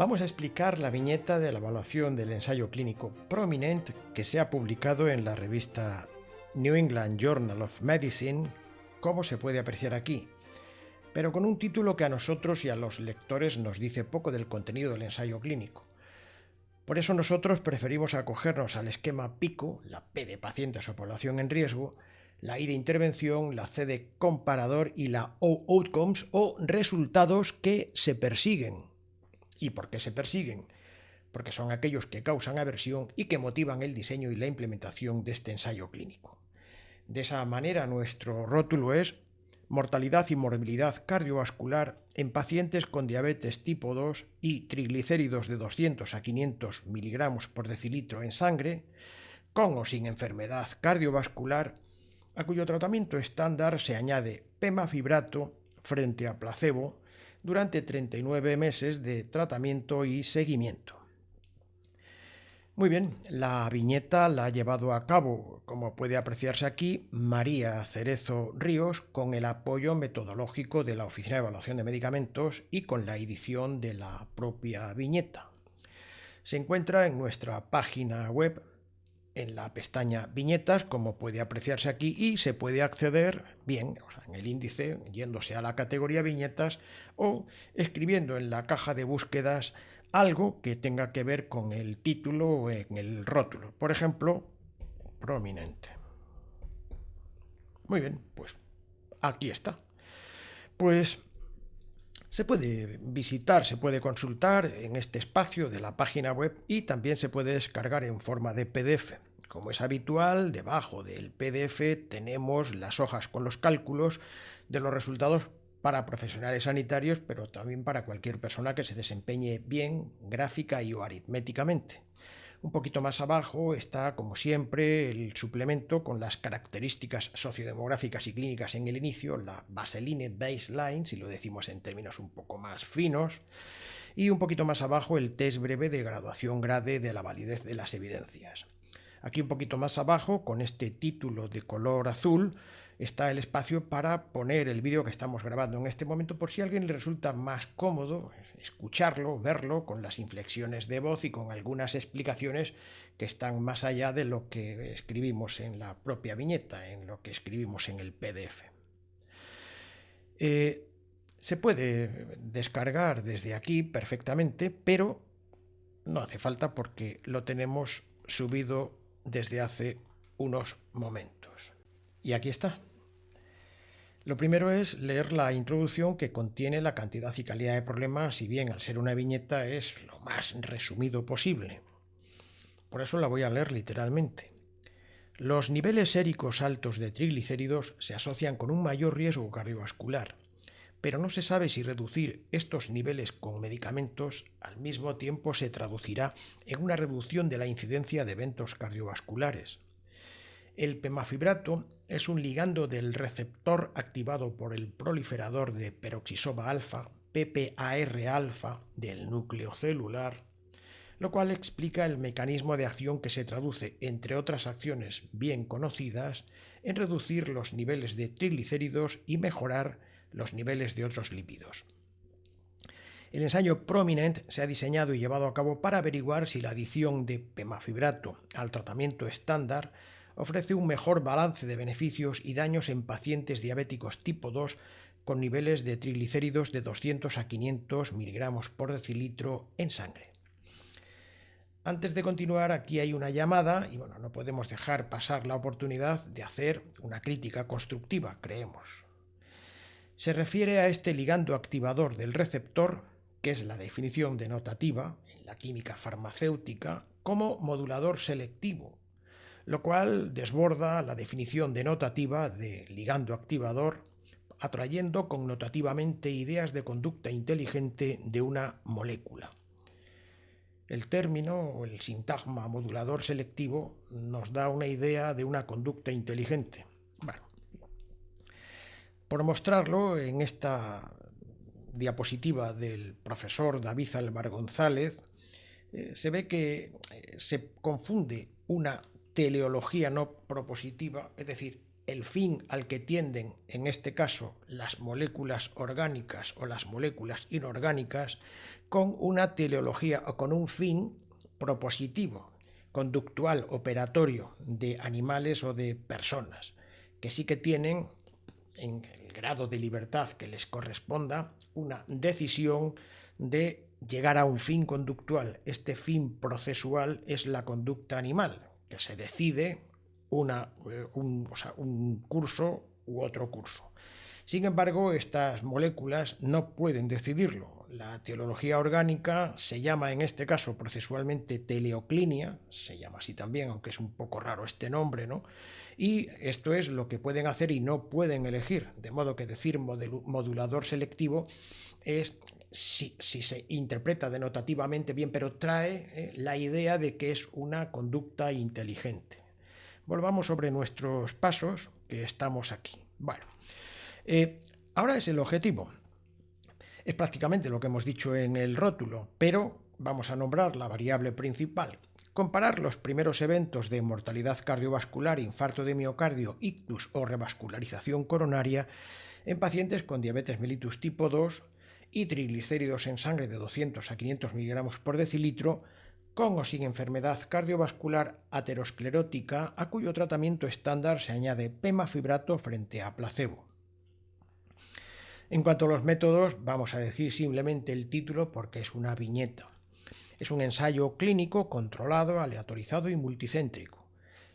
Vamos a explicar la viñeta de la evaluación del ensayo clínico Prominent que se ha publicado en la revista New England Journal of Medicine, como se puede apreciar aquí, pero con un título que a nosotros y a los lectores nos dice poco del contenido del ensayo clínico. Por eso nosotros preferimos acogernos al esquema PICO, la P de pacientes o población en riesgo, la I de intervención, la C de comparador y la O outcomes o resultados que se persiguen. ¿Y por qué se persiguen? Porque son aquellos que causan aversión y que motivan el diseño y la implementación de este ensayo clínico. De esa manera, nuestro rótulo es mortalidad y morbilidad cardiovascular en pacientes con diabetes tipo 2 y triglicéridos de 200 a 500 miligramos por decilitro en sangre, con o sin enfermedad cardiovascular, a cuyo tratamiento estándar se añade pemafibrato frente a placebo durante 39 meses de tratamiento y seguimiento. Muy bien, la viñeta la ha llevado a cabo, como puede apreciarse aquí, María Cerezo Ríos, con el apoyo metodológico de la Oficina de Evaluación de Medicamentos y con la edición de la propia viñeta. Se encuentra en nuestra página web, en la pestaña Viñetas, como puede apreciarse aquí, y se puede acceder bien, en el índice, yéndose a la categoría Viñetas o escribiendo en la caja de búsquedas algo que tenga que ver con el título o en el rótulo. Por ejemplo, Prominente. Muy bien, pues aquí está. Pues se puede visitar, se puede consultar en este espacio de la página web y también se puede descargar en forma de PDF. Como es habitual, debajo del PDF tenemos las hojas con los cálculos de los resultados para profesionales sanitarios, pero también para cualquier persona que se desempeñe bien gráfica y o aritméticamente. Un poquito más abajo está, como siempre, el suplemento con las características sociodemográficas y clínicas en el inicio, la Baseline Baseline, si lo decimos en términos un poco más finos, y un poquito más abajo el test breve de graduación grade de la validez de las evidencias. Aquí un poquito más abajo, con este título de color azul, está el espacio para poner el vídeo que estamos grabando en este momento por si a alguien le resulta más cómodo escucharlo, verlo, con las inflexiones de voz y con algunas explicaciones que están más allá de lo que escribimos en la propia viñeta, en lo que escribimos en el PDF. Se puede descargar desde aquí perfectamente, pero no hace falta porque lo tenemos subido desde hace unos momentos. Y aquí está. Lo primero es leer la introducción que contiene la cantidad y calidad de problemas, si bien al ser una viñeta es lo más resumido posible. Por eso la voy a leer literalmente. Los niveles séricos altos de triglicéridos se asocian con un mayor riesgo cardiovascular, pero no se sabe si reducir estos niveles con medicamentos al mismo tiempo se traducirá en una reducción de la incidencia de eventos cardiovasculares. El pemafibrato es un ligando del receptor activado por el proliferador de peroxisoma alfa, PPAR-alfa, del núcleo celular, lo cual explica el mecanismo de acción que se traduce, entre otras acciones bien conocidas, en reducir los niveles de triglicéridos y mejorar los niveles de otros lípidos. El ensayo Prominent se ha diseñado y llevado a cabo para averiguar si la adición de pemafibrato al tratamiento estándar ofrece un mejor balance de beneficios y daños en pacientes diabéticos tipo 2 con niveles de triglicéridos de 200 a 500 miligramos por decilitro en sangre. Antes de continuar, aquí hay una llamada y no podemos dejar pasar la oportunidad de hacer una crítica constructiva, creemos. Se refiere a este ligando activador del receptor, que es la definición denotativa en la química farmacéutica, como modulador selectivo, lo cual desborda la definición denotativa de ligando activador, atrayendo connotativamente ideas de conducta inteligente de una molécula. El término o el sintagma modulador selectivo nos da una idea de una conducta inteligente. Por mostrarlo, en esta diapositiva del profesor David Álvar González, se ve que se confunde una teleología no propositiva, es decir, el fin al que tienden, en este caso, las moléculas orgánicas o las moléculas inorgánicas, con una teleología o con un fin propositivo, conductual, operatorio de animales o de personas, que sí que tienen, en el grado de libertad que les corresponda, una decisión de llegar a un fin conductual. Este fin procesual es la conducta animal, que se decide un curso u otro curso. Sin embargo, estas moléculas no pueden decidirlo. La teleología orgánica se llama en este caso procesualmente teleoclinia, se llama así también, aunque es un poco raro este nombre, ¿no? Y esto es lo que pueden hacer y no pueden elegir, de modo que decir modulador selectivo es si se interpreta denotativamente bien, pero trae la idea de que es una conducta inteligente. Volvamos sobre nuestros pasos, que estamos aquí. Bueno, ahora es el objetivo. Es prácticamente lo que hemos dicho en el rótulo, pero vamos a nombrar la variable principal. Comparar los primeros eventos de mortalidad cardiovascular, infarto de miocardio, ictus o revascularización coronaria en pacientes con diabetes mellitus tipo 2 y triglicéridos en sangre de 200 a 500 miligramos por decilitro, con o sin enfermedad cardiovascular aterosclerótica, a cuyo tratamiento estándar se añade pemafibrato frente a placebo. En cuanto a los métodos, vamos a decir simplemente el título porque es una viñeta. Es un ensayo clínico controlado, aleatorizado y multicéntrico,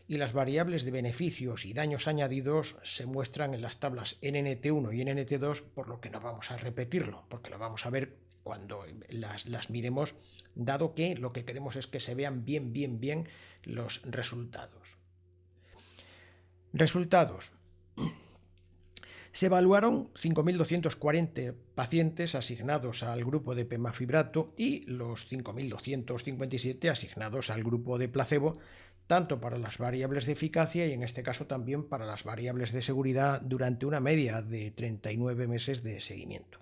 y las variables de beneficios y daños añadidos se muestran en las tablas NNT1 y NNT2, por lo que no vamos a repetirlo, porque lo vamos a ver cuando las miremos, dado que lo que queremos es que se vean bien los resultados. Resultados. Se evaluaron 5.240 pacientes asignados al grupo de pemafibrato y los 5.257 asignados al grupo de placebo, tanto para las variables de eficacia y en este caso también para las variables de seguridad durante una media de 39 meses de seguimiento.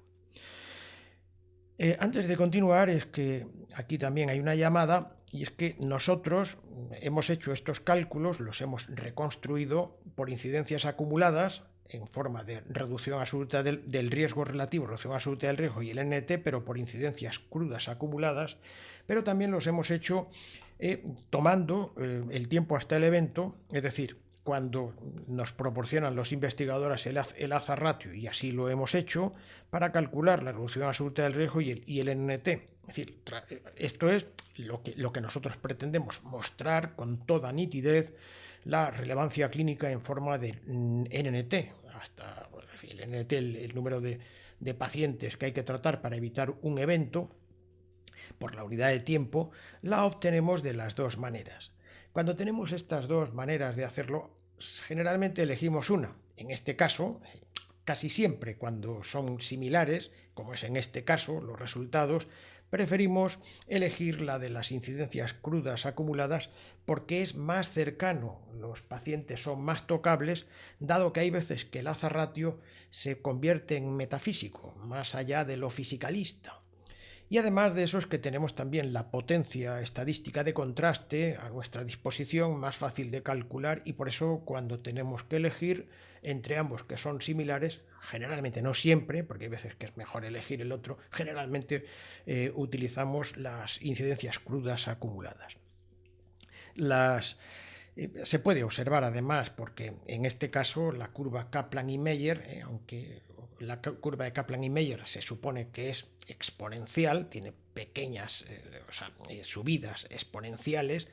Antes de continuar, es que aquí también hay una llamada, y es que nosotros hemos hecho estos cálculos, los hemos reconstruido por incidencias acumuladas en forma de reducción absoluta del riesgo relativo, reducción absoluta del riesgo y el NT, pero por incidencias crudas acumuladas, pero también los hemos hecho tomando el tiempo hasta el evento, es decir, cuando nos proporcionan los investigadores el hazard ratio, y así lo hemos hecho, para calcular la reducción absoluta del riesgo y el NT. Es decir, esto es lo que nosotros pretendemos, mostrar con toda nitidez la relevancia clínica en forma de NNT, hasta el NNT, el número de pacientes que hay que tratar para evitar un evento, por la unidad de tiempo, la obtenemos de las dos maneras. Cuando tenemos estas dos maneras de hacerlo, generalmente elegimos una. En este caso, casi siempre cuando son similares, como es en este caso, los resultados, preferimos elegir la de las incidencias crudas acumuladas porque es más cercano, los pacientes son más tocables, dado que hay veces que el hazard ratio se convierte en metafísico, más allá de lo fisicalista. Y además de eso es que tenemos también la potencia estadística de contraste a nuestra disposición, más fácil de calcular, y por eso cuando tenemos que elegir entre ambos que son similares, generalmente no siempre, porque hay veces que es mejor elegir el otro, generalmente utilizamos las incidencias crudas acumuladas. Se puede observar además, porque en este caso la curva Kaplan y Meyer, aunque la curva de Kaplan y Meyer se supone que es exponencial, tiene pequeñas subidas exponenciales,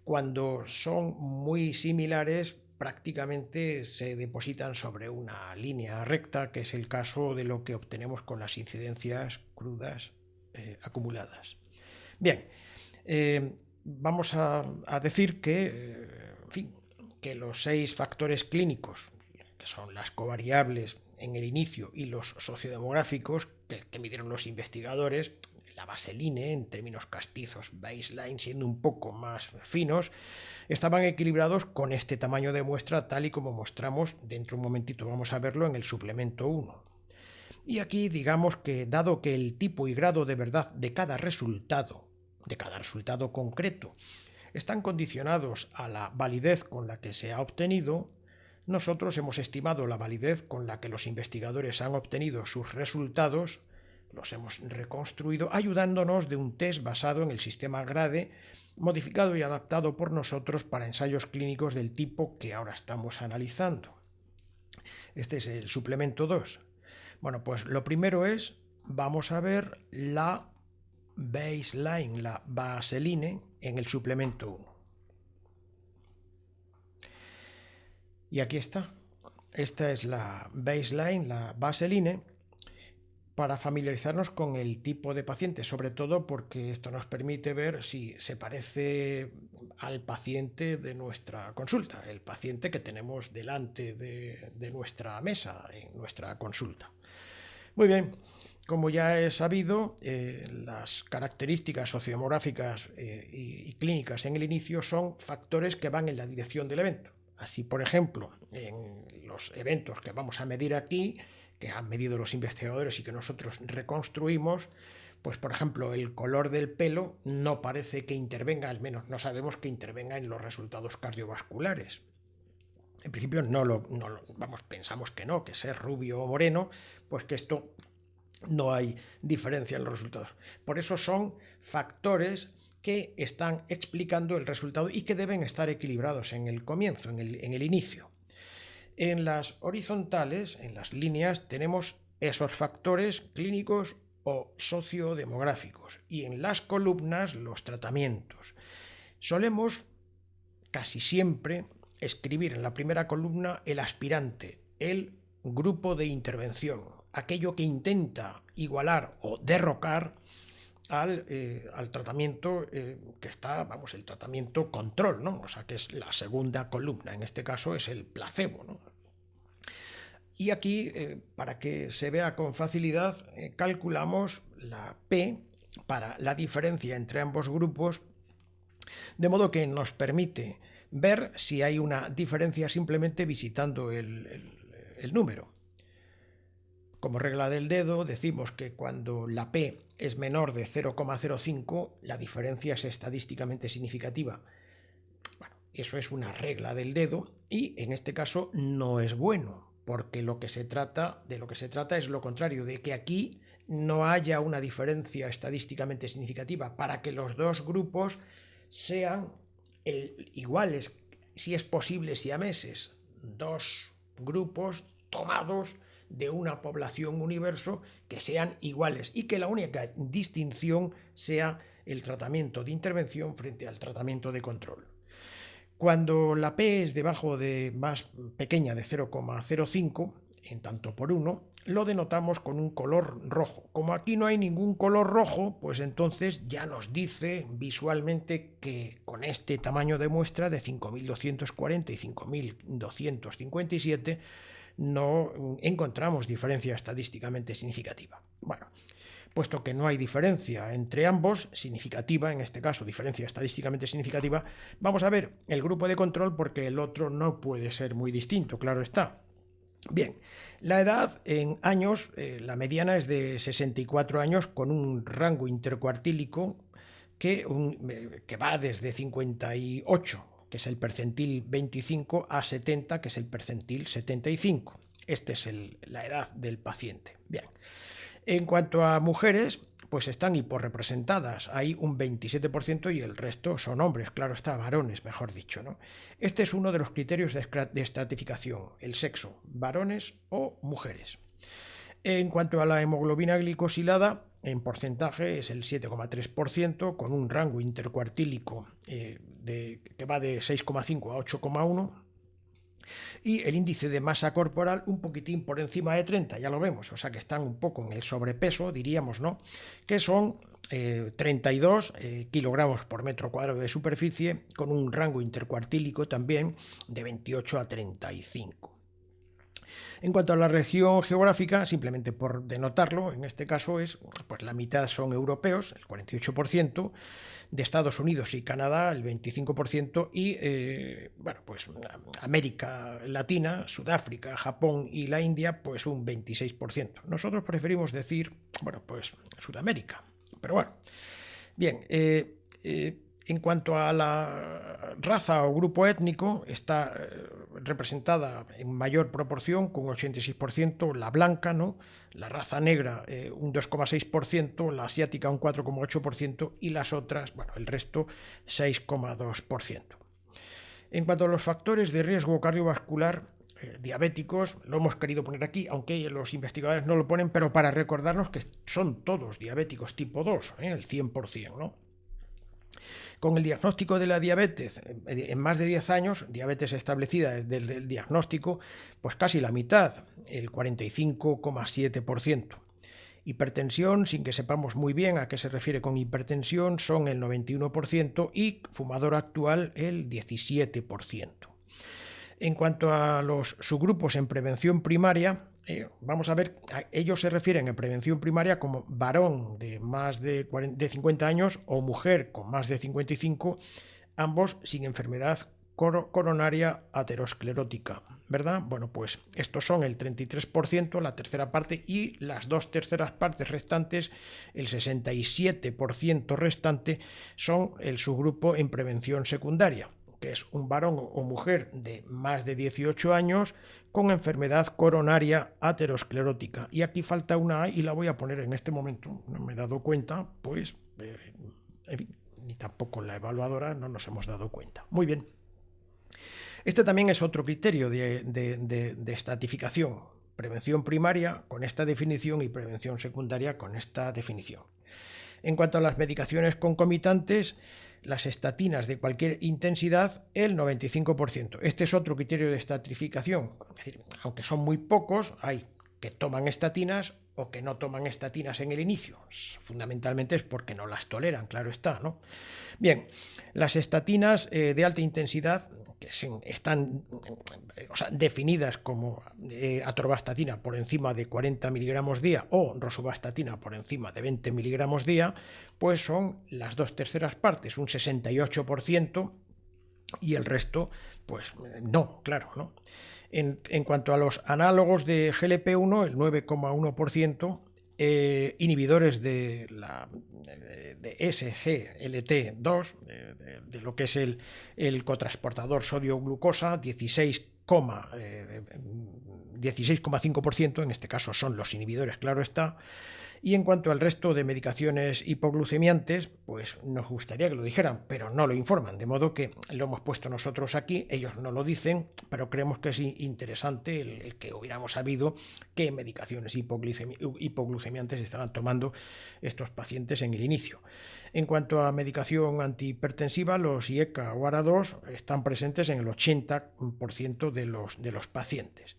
cuando son muy similares prácticamente se depositan sobre una línea recta, que es el caso de lo que obtenemos con las incidencias crudas acumuladas. Bien, vamos a decir que, que los 6 factores clínicos, que son las covariables en el inicio y los sociodemográficos que midieron los investigadores, la base LINE, en términos castizos, baseline, siendo un poco más finos, estaban equilibrados con este tamaño de muestra, tal y como mostramos, dentro de un momentito vamos a verlo en el suplemento 1. Y aquí digamos que, dado que el tipo y grado de verdad de cada resultado concreto, están condicionados a la validez con la que se ha obtenido, nosotros hemos estimado la validez con la que los investigadores han obtenido sus resultados, los hemos reconstruido ayudándonos de un test basado en el sistema GRADE, modificado y adaptado por nosotros para ensayos clínicos del tipo que ahora estamos analizando. Este es el suplemento 2. Bueno, pues lo primero es, vamos a ver la baseline, la vaseline, en el suplemento 1. Y aquí está. Esta es la baseline, la vaseline, para familiarizarnos con el tipo de paciente, sobre todo porque esto nos permite ver si se parece al paciente de nuestra consulta, el paciente que tenemos delante de nuestra mesa en nuestra consulta. Muy bien, como ya he sabido, las características sociodemográficas y clínicas en el inicio son factores que van en la dirección del evento. Así, por ejemplo, en los eventos que vamos a medir aquí, que han medido los investigadores y que nosotros reconstruimos, pues por ejemplo el color del pelo no parece que intervenga, al menos no sabemos que intervenga en los resultados cardiovasculares. En principio pensamos que no, que ser rubio o moreno, pues que esto no hay diferencia en los resultados. Por eso son factores que están explicando el resultado y que deben estar equilibrados en el comienzo, en el inicio. En las horizontales, en las líneas, tenemos esos factores clínicos o sociodemográficos y en las columnas los tratamientos. Solemos casi siempre escribir en la primera columna el aspirante, el grupo de intervención, aquello que intenta igualar o derrocar al tratamiento que está, el tratamiento control, ¿no? O sea, que es la segunda columna, en este caso es el placebo, ¿no? Y aquí, para que se vea con facilidad, calculamos la P para la diferencia entre ambos grupos, de modo que nos permite ver si hay una diferencia simplemente visitando el número. Como regla del dedo, decimos que cuando la P es menor de 0,05, la diferencia es estadísticamente significativa. Bueno, eso es una regla del dedo y en este caso no es bueno, porque de lo que se trata es lo contrario, de que aquí no haya una diferencia estadísticamente significativa para que los dos grupos sean iguales, si es posible, siameses, dos grupos tomados de una población universo que sean iguales y que la única distinción sea el tratamiento de intervención frente al tratamiento de control. Cuando la P es debajo de más pequeña de 0,05, en tanto por 1, lo denotamos con un color rojo. Como aquí no hay ningún color rojo, pues entonces ya nos dice visualmente que con este tamaño de muestra de 5.240 y 5.257 no encontramos diferencia estadísticamente significativa. Bueno, puesto que no hay diferencia entre ambos, significativa, en este caso diferencia estadísticamente significativa, vamos a ver el grupo de control porque el otro no puede ser muy distinto, claro está. Bien, la edad en años, la mediana es de 64 años con un rango intercuartílico que va desde 58, que es el percentil 25, a 70, que es el percentil 75. Esta es la edad del paciente. Bien. En cuanto a mujeres, pues están hiporrepresentadas. Hay un 27% y el resto son hombres, claro está, varones, mejor dicho, ¿no? Este es uno de los criterios de estratificación, el sexo, varones o mujeres. En cuanto a la hemoglobina glicosilada, en porcentaje es el 7,3%, con un rango intercuartílico que va de 6,5 a 8,1. Y el índice de masa corporal un poquitín por encima de 30, ya lo vemos, o sea que están un poco en el sobrepeso, diríamos, ¿no? Que son 32 kilogramos por metro cuadrado de superficie, con un rango intercuartílico también de 28 a 35. En cuanto a la región geográfica, simplemente por denotarlo, en este caso pues la mitad son europeos, el 48%, de Estados Unidos y Canadá el 25% y pues América Latina, Sudáfrica, Japón y la India pues un 26%. Nosotros preferimos decir, pues Sudamérica, pero bueno. Bien, En cuanto a la raza o grupo étnico, está representada en mayor proporción, con un 86%, la blanca, ¿no? La raza negra un 2,6%, la asiática un 4,8% y las otras, bueno, el resto 6,2%. En cuanto a los factores de riesgo cardiovascular, diabéticos, lo hemos querido poner aquí, aunque los investigadores no lo ponen, pero para recordarnos que son todos diabéticos tipo 2, el 100%, ¿no? Con el diagnóstico de la diabetes en más de 10 años, diabetes establecida desde el diagnóstico, pues casi la mitad, el 45,7%. Hipertensión, sin que sepamos muy bien a qué se refiere con hipertensión, son el 91% y fumador actual el 17%. En cuanto a los subgrupos en prevención primaria, vamos a ver, ellos se refieren en prevención primaria como varón de más de 50 años o mujer con más de 55, ambos sin enfermedad coronaria aterosclerótica, ¿verdad? Bueno, pues estos son el 33%, la tercera parte, y las 2/3 partes restantes, el 67% restante, son el subgrupo en prevención secundaria, que es un varón o mujer de más de 18 años con enfermedad coronaria aterosclerótica. Y aquí falta una A y la voy a poner en este momento. No me he dado cuenta, pues, en fin, ni tampoco la evaluadora no nos hemos dado cuenta. Muy bien. Este también es otro criterio de estratificación. Prevención primaria con esta definición y prevención secundaria con esta definición. En cuanto a las medicaciones concomitantes, las estatinas de cualquier intensidad, el 95%. Este es otro criterio de estratificación. Es decir, aunque son muy pocos, hay que toman estatinas o que no toman estatinas en el inicio. Fundamentalmente es porque no las toleran, claro está, ¿no? Bien, las estatinas de alta intensidad, que están definidas como atorvastatina por encima de 40 miligramos día o rosuvastatina por encima de 20 miligramos día, pues son las 2/3 partes, un 68%, y el resto, pues no, claro, ¿no? En cuanto a los análogos de GLP-1, el 9,1%, inhibidores de SGLT2, de lo que es el cotransportador sodio-glucosa, 16,5%, en este caso son los inhibidores, claro está. Y en cuanto al resto de medicaciones hipoglucemiantes, pues nos gustaría que lo dijeran, pero no lo informan, de modo que lo hemos puesto nosotros aquí, ellos no lo dicen, pero creemos que es interesante el que hubiéramos sabido qué medicaciones hipoglucemiantes estaban tomando estos pacientes en el inicio. En cuanto a medicación antihipertensiva, los IECA o ARA2 están presentes en el 80% de los pacientes.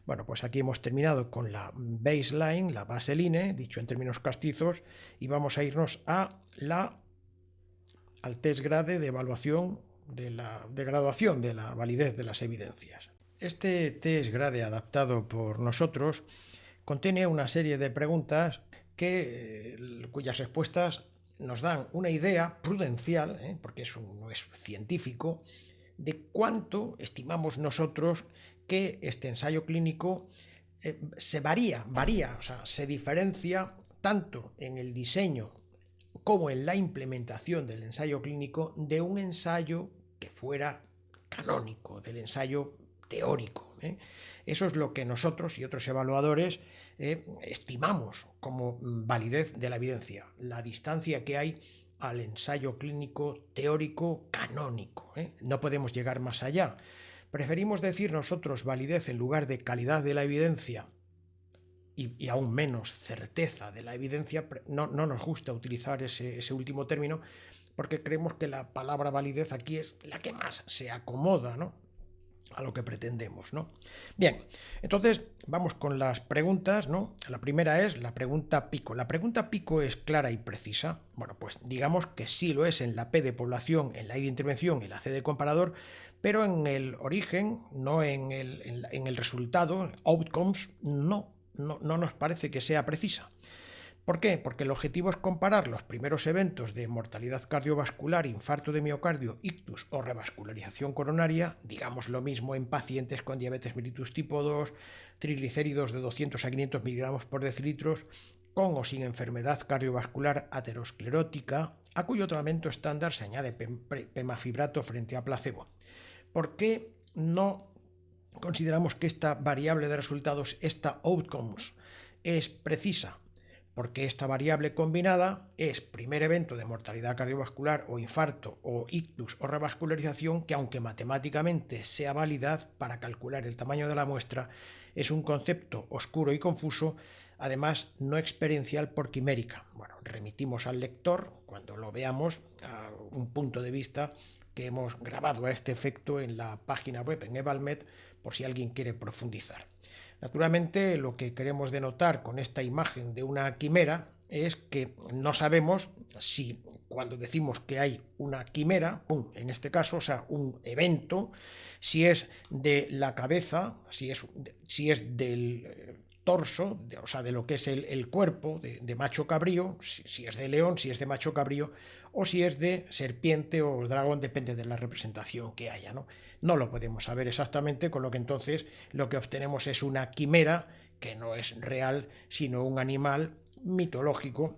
Bueno, pues aquí hemos terminado con la baseline, la baseline, dicho en términos castizos, y vamos a irnos al test grade de evaluación de graduación de la validez de las evidencias. Este test grade adaptado por nosotros contiene una serie de preguntas cuyas respuestas nos dan una idea prudencial, porque eso no es científico, de cuánto estimamos nosotros que este ensayo clínico se diferencia tanto en el diseño como en la implementación del ensayo clínico de un ensayo que fuera canónico, del ensayo teórico. Eso es lo que nosotros y otros evaluadores estimamos como validez de la evidencia, la distancia que hay al ensayo clínico teórico canónico. No podemos llegar más allá. Preferimos decir nosotros validez en lugar de calidad de la evidencia y aún menos certeza de la evidencia. No nos gusta utilizar ese último término porque creemos que la palabra validez aquí es la que más se acomoda, ¿no?, a lo que pretendemos, ¿no? Bien, entonces vamos con las preguntas, ¿no? La primera es la pregunta pico. ¿La pregunta pico es clara y precisa? Bueno, pues digamos que sí lo es en la P de población, en la I de intervención y la C de comparador, pero en el origen, no en el resultado, outcomes, no nos parece que sea precisa. ¿Por qué? Porque el objetivo es comparar los primeros eventos de mortalidad cardiovascular, infarto de miocardio, ictus o revascularización coronaria, digamos lo mismo en pacientes con diabetes mellitus tipo 2, triglicéridos de 200 a 500 miligramos por decilitros, con o sin enfermedad cardiovascular aterosclerótica, a cuyo tratamiento estándar se añade pemafibrato frente a placebo. ¿Por qué no consideramos que esta variable de resultados, esta outcomes, es precisa? Porque esta variable combinada es primer evento de mortalidad cardiovascular o infarto o ictus o revascularización, que aunque matemáticamente sea válida para calcular el tamaño de la muestra, es un concepto oscuro y confuso, además no experiencial por quimérica. Bueno, remitimos al lector, cuando lo veamos, a un punto de vista que hemos grabado a este efecto en la página web, en Evalmed, por si alguien quiere profundizar. Naturalmente, lo que queremos denotar con esta imagen de una quimera es que no sabemos si cuando decimos que hay una quimera, en este caso, o sea, un evento, si es de la cabeza, si es del torso, o sea, de lo que es el cuerpo de macho cabrío, si es de león, si es de macho cabrío, o si es de serpiente o dragón, depende de la representación que haya, ¿no? No lo podemos saber exactamente, con lo que entonces lo que obtenemos es una quimera que no es real, sino un animal mitológico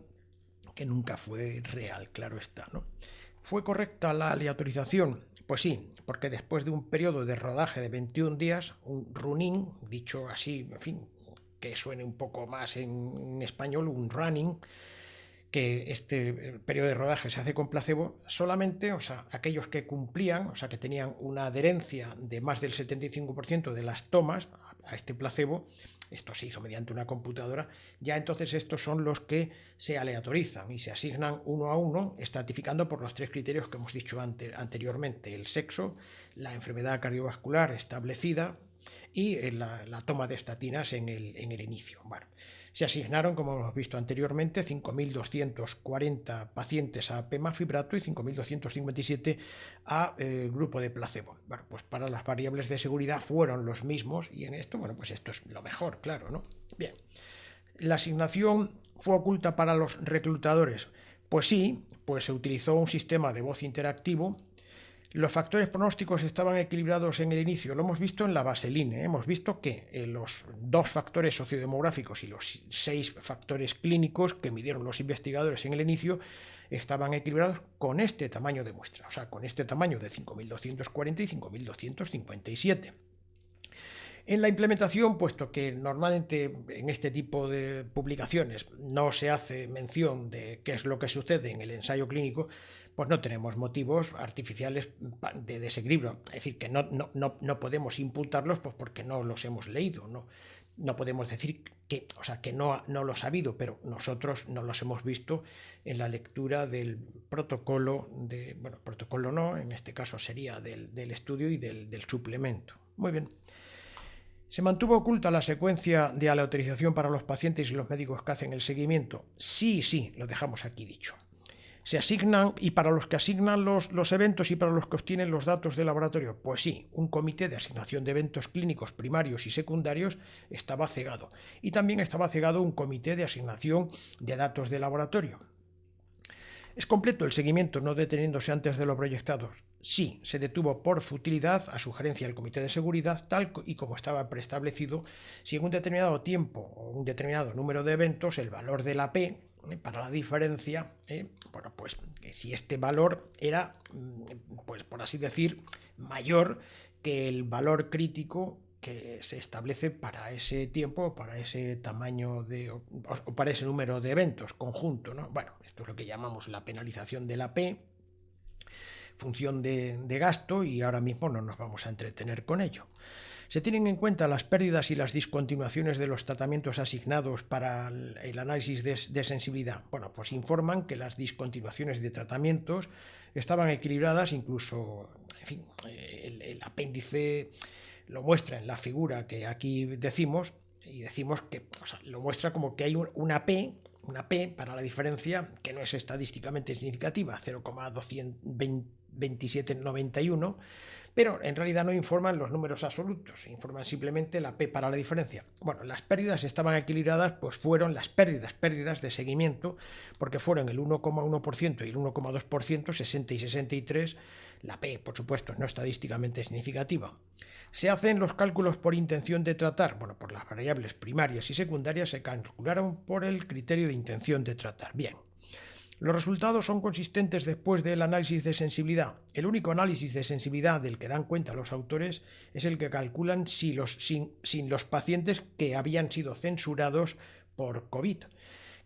que nunca fue real, claro está, ¿no? ¿Fue correcta la aleatorización? Pues sí, porque después de un periodo de rodaje de 21 días, un running, dicho así, en fin, que suene un poco más en español, un running, que este periodo de rodaje se hace con placebo, solamente, o sea, aquellos que cumplían, o sea, que tenían una adherencia de más del 75% de las tomas a este placebo, esto se hizo mediante una computadora, ya entonces estos son los que se aleatorizan y se asignan uno a uno, estratificando por los tres criterios que hemos dicho anteriormente: el sexo, la enfermedad cardiovascular establecida y la toma de estatinas en el inicio. Bueno, se asignaron, como hemos visto anteriormente, 5.240 pacientes a pemafibrato y 5.257 a grupo de placebo. Bueno, pues para las variables de seguridad fueron los mismos, y en esto, bueno, pues esto es lo mejor, claro, ¿no? Bien, ¿la asignación fue oculta para los reclutadores? Pues sí, pues se utilizó un sistema de voz interactivo. Los factores pronósticos estaban equilibrados en el inicio, lo hemos visto en la vaseline, hemos visto que los 2 factores sociodemográficos y los 6 factores clínicos que midieron los investigadores en el inicio estaban equilibrados con este tamaño de muestra, o sea, con este tamaño de 5.240 y 5.257. En la implementación, puesto que normalmente en este tipo de publicaciones no se hace mención de qué es lo que sucede en el ensayo clínico, pues no tenemos motivos artificiales de desequilibrio. Es decir, que no podemos imputarlos pues porque no los hemos leído. No podemos decir que, o sea, que no los ha habido, pero nosotros no los hemos visto en la lectura del protocolo, protocolo no, en este caso sería del estudio y del suplemento. Muy bien. ¿Se mantuvo oculta la secuencia de aleatorización para los pacientes y los médicos que hacen el seguimiento? Sí, lo dejamos aquí dicho. ¿Se asignan, y para los que asignan los eventos y para los que obtienen los datos de laboratorio? Pues sí, un comité de asignación de eventos clínicos primarios y secundarios estaba cegado. Y también estaba cegado un comité de asignación de datos de laboratorio. ¿Es completo el seguimiento no deteniéndose antes de lo proyectado? Sí, se detuvo por futilidad, a sugerencia del Comité de Seguridad, tal y como estaba preestablecido, si en un determinado tiempo o un determinado número de eventos el valor de la P para la diferencia, bueno, pues si este valor era, pues por así decir, mayor que el valor crítico que se establece para ese tiempo, para ese tamaño o para ese número de eventos conjunto, ¿no? Bueno, esto es lo que llamamos la penalización de la P, función de gasto, y ahora mismo no nos vamos a entretener con ello. ¿Se tienen en cuenta las pérdidas y las discontinuaciones de los tratamientos asignados para el análisis de sensibilidad? Bueno, pues informan que las discontinuaciones de tratamientos estaban equilibradas, incluso, en fin, el apéndice lo muestra en la figura que aquí decimos, y decimos que, o sea, lo muestra como que hay una P para la diferencia que no es estadísticamente significativa, 0,22791, pero en realidad no informan los números absolutos, informan simplemente la P para la diferencia. Bueno, las pérdidas estaban equilibradas, pues fueron las pérdidas de seguimiento, porque fueron el 1,1% y el 1,2%, 60 y 63, La P, por supuesto, no estadísticamente significativa. Se hacen los cálculos por intención de tratar. Bueno, por las variables primarias y secundarias se calcularon por el criterio de intención de tratar. Bien. Los resultados son consistentes después del análisis de sensibilidad. El único análisis de sensibilidad del que dan cuenta los autores es el que calculan sin los pacientes que habían sido censurados por COVID,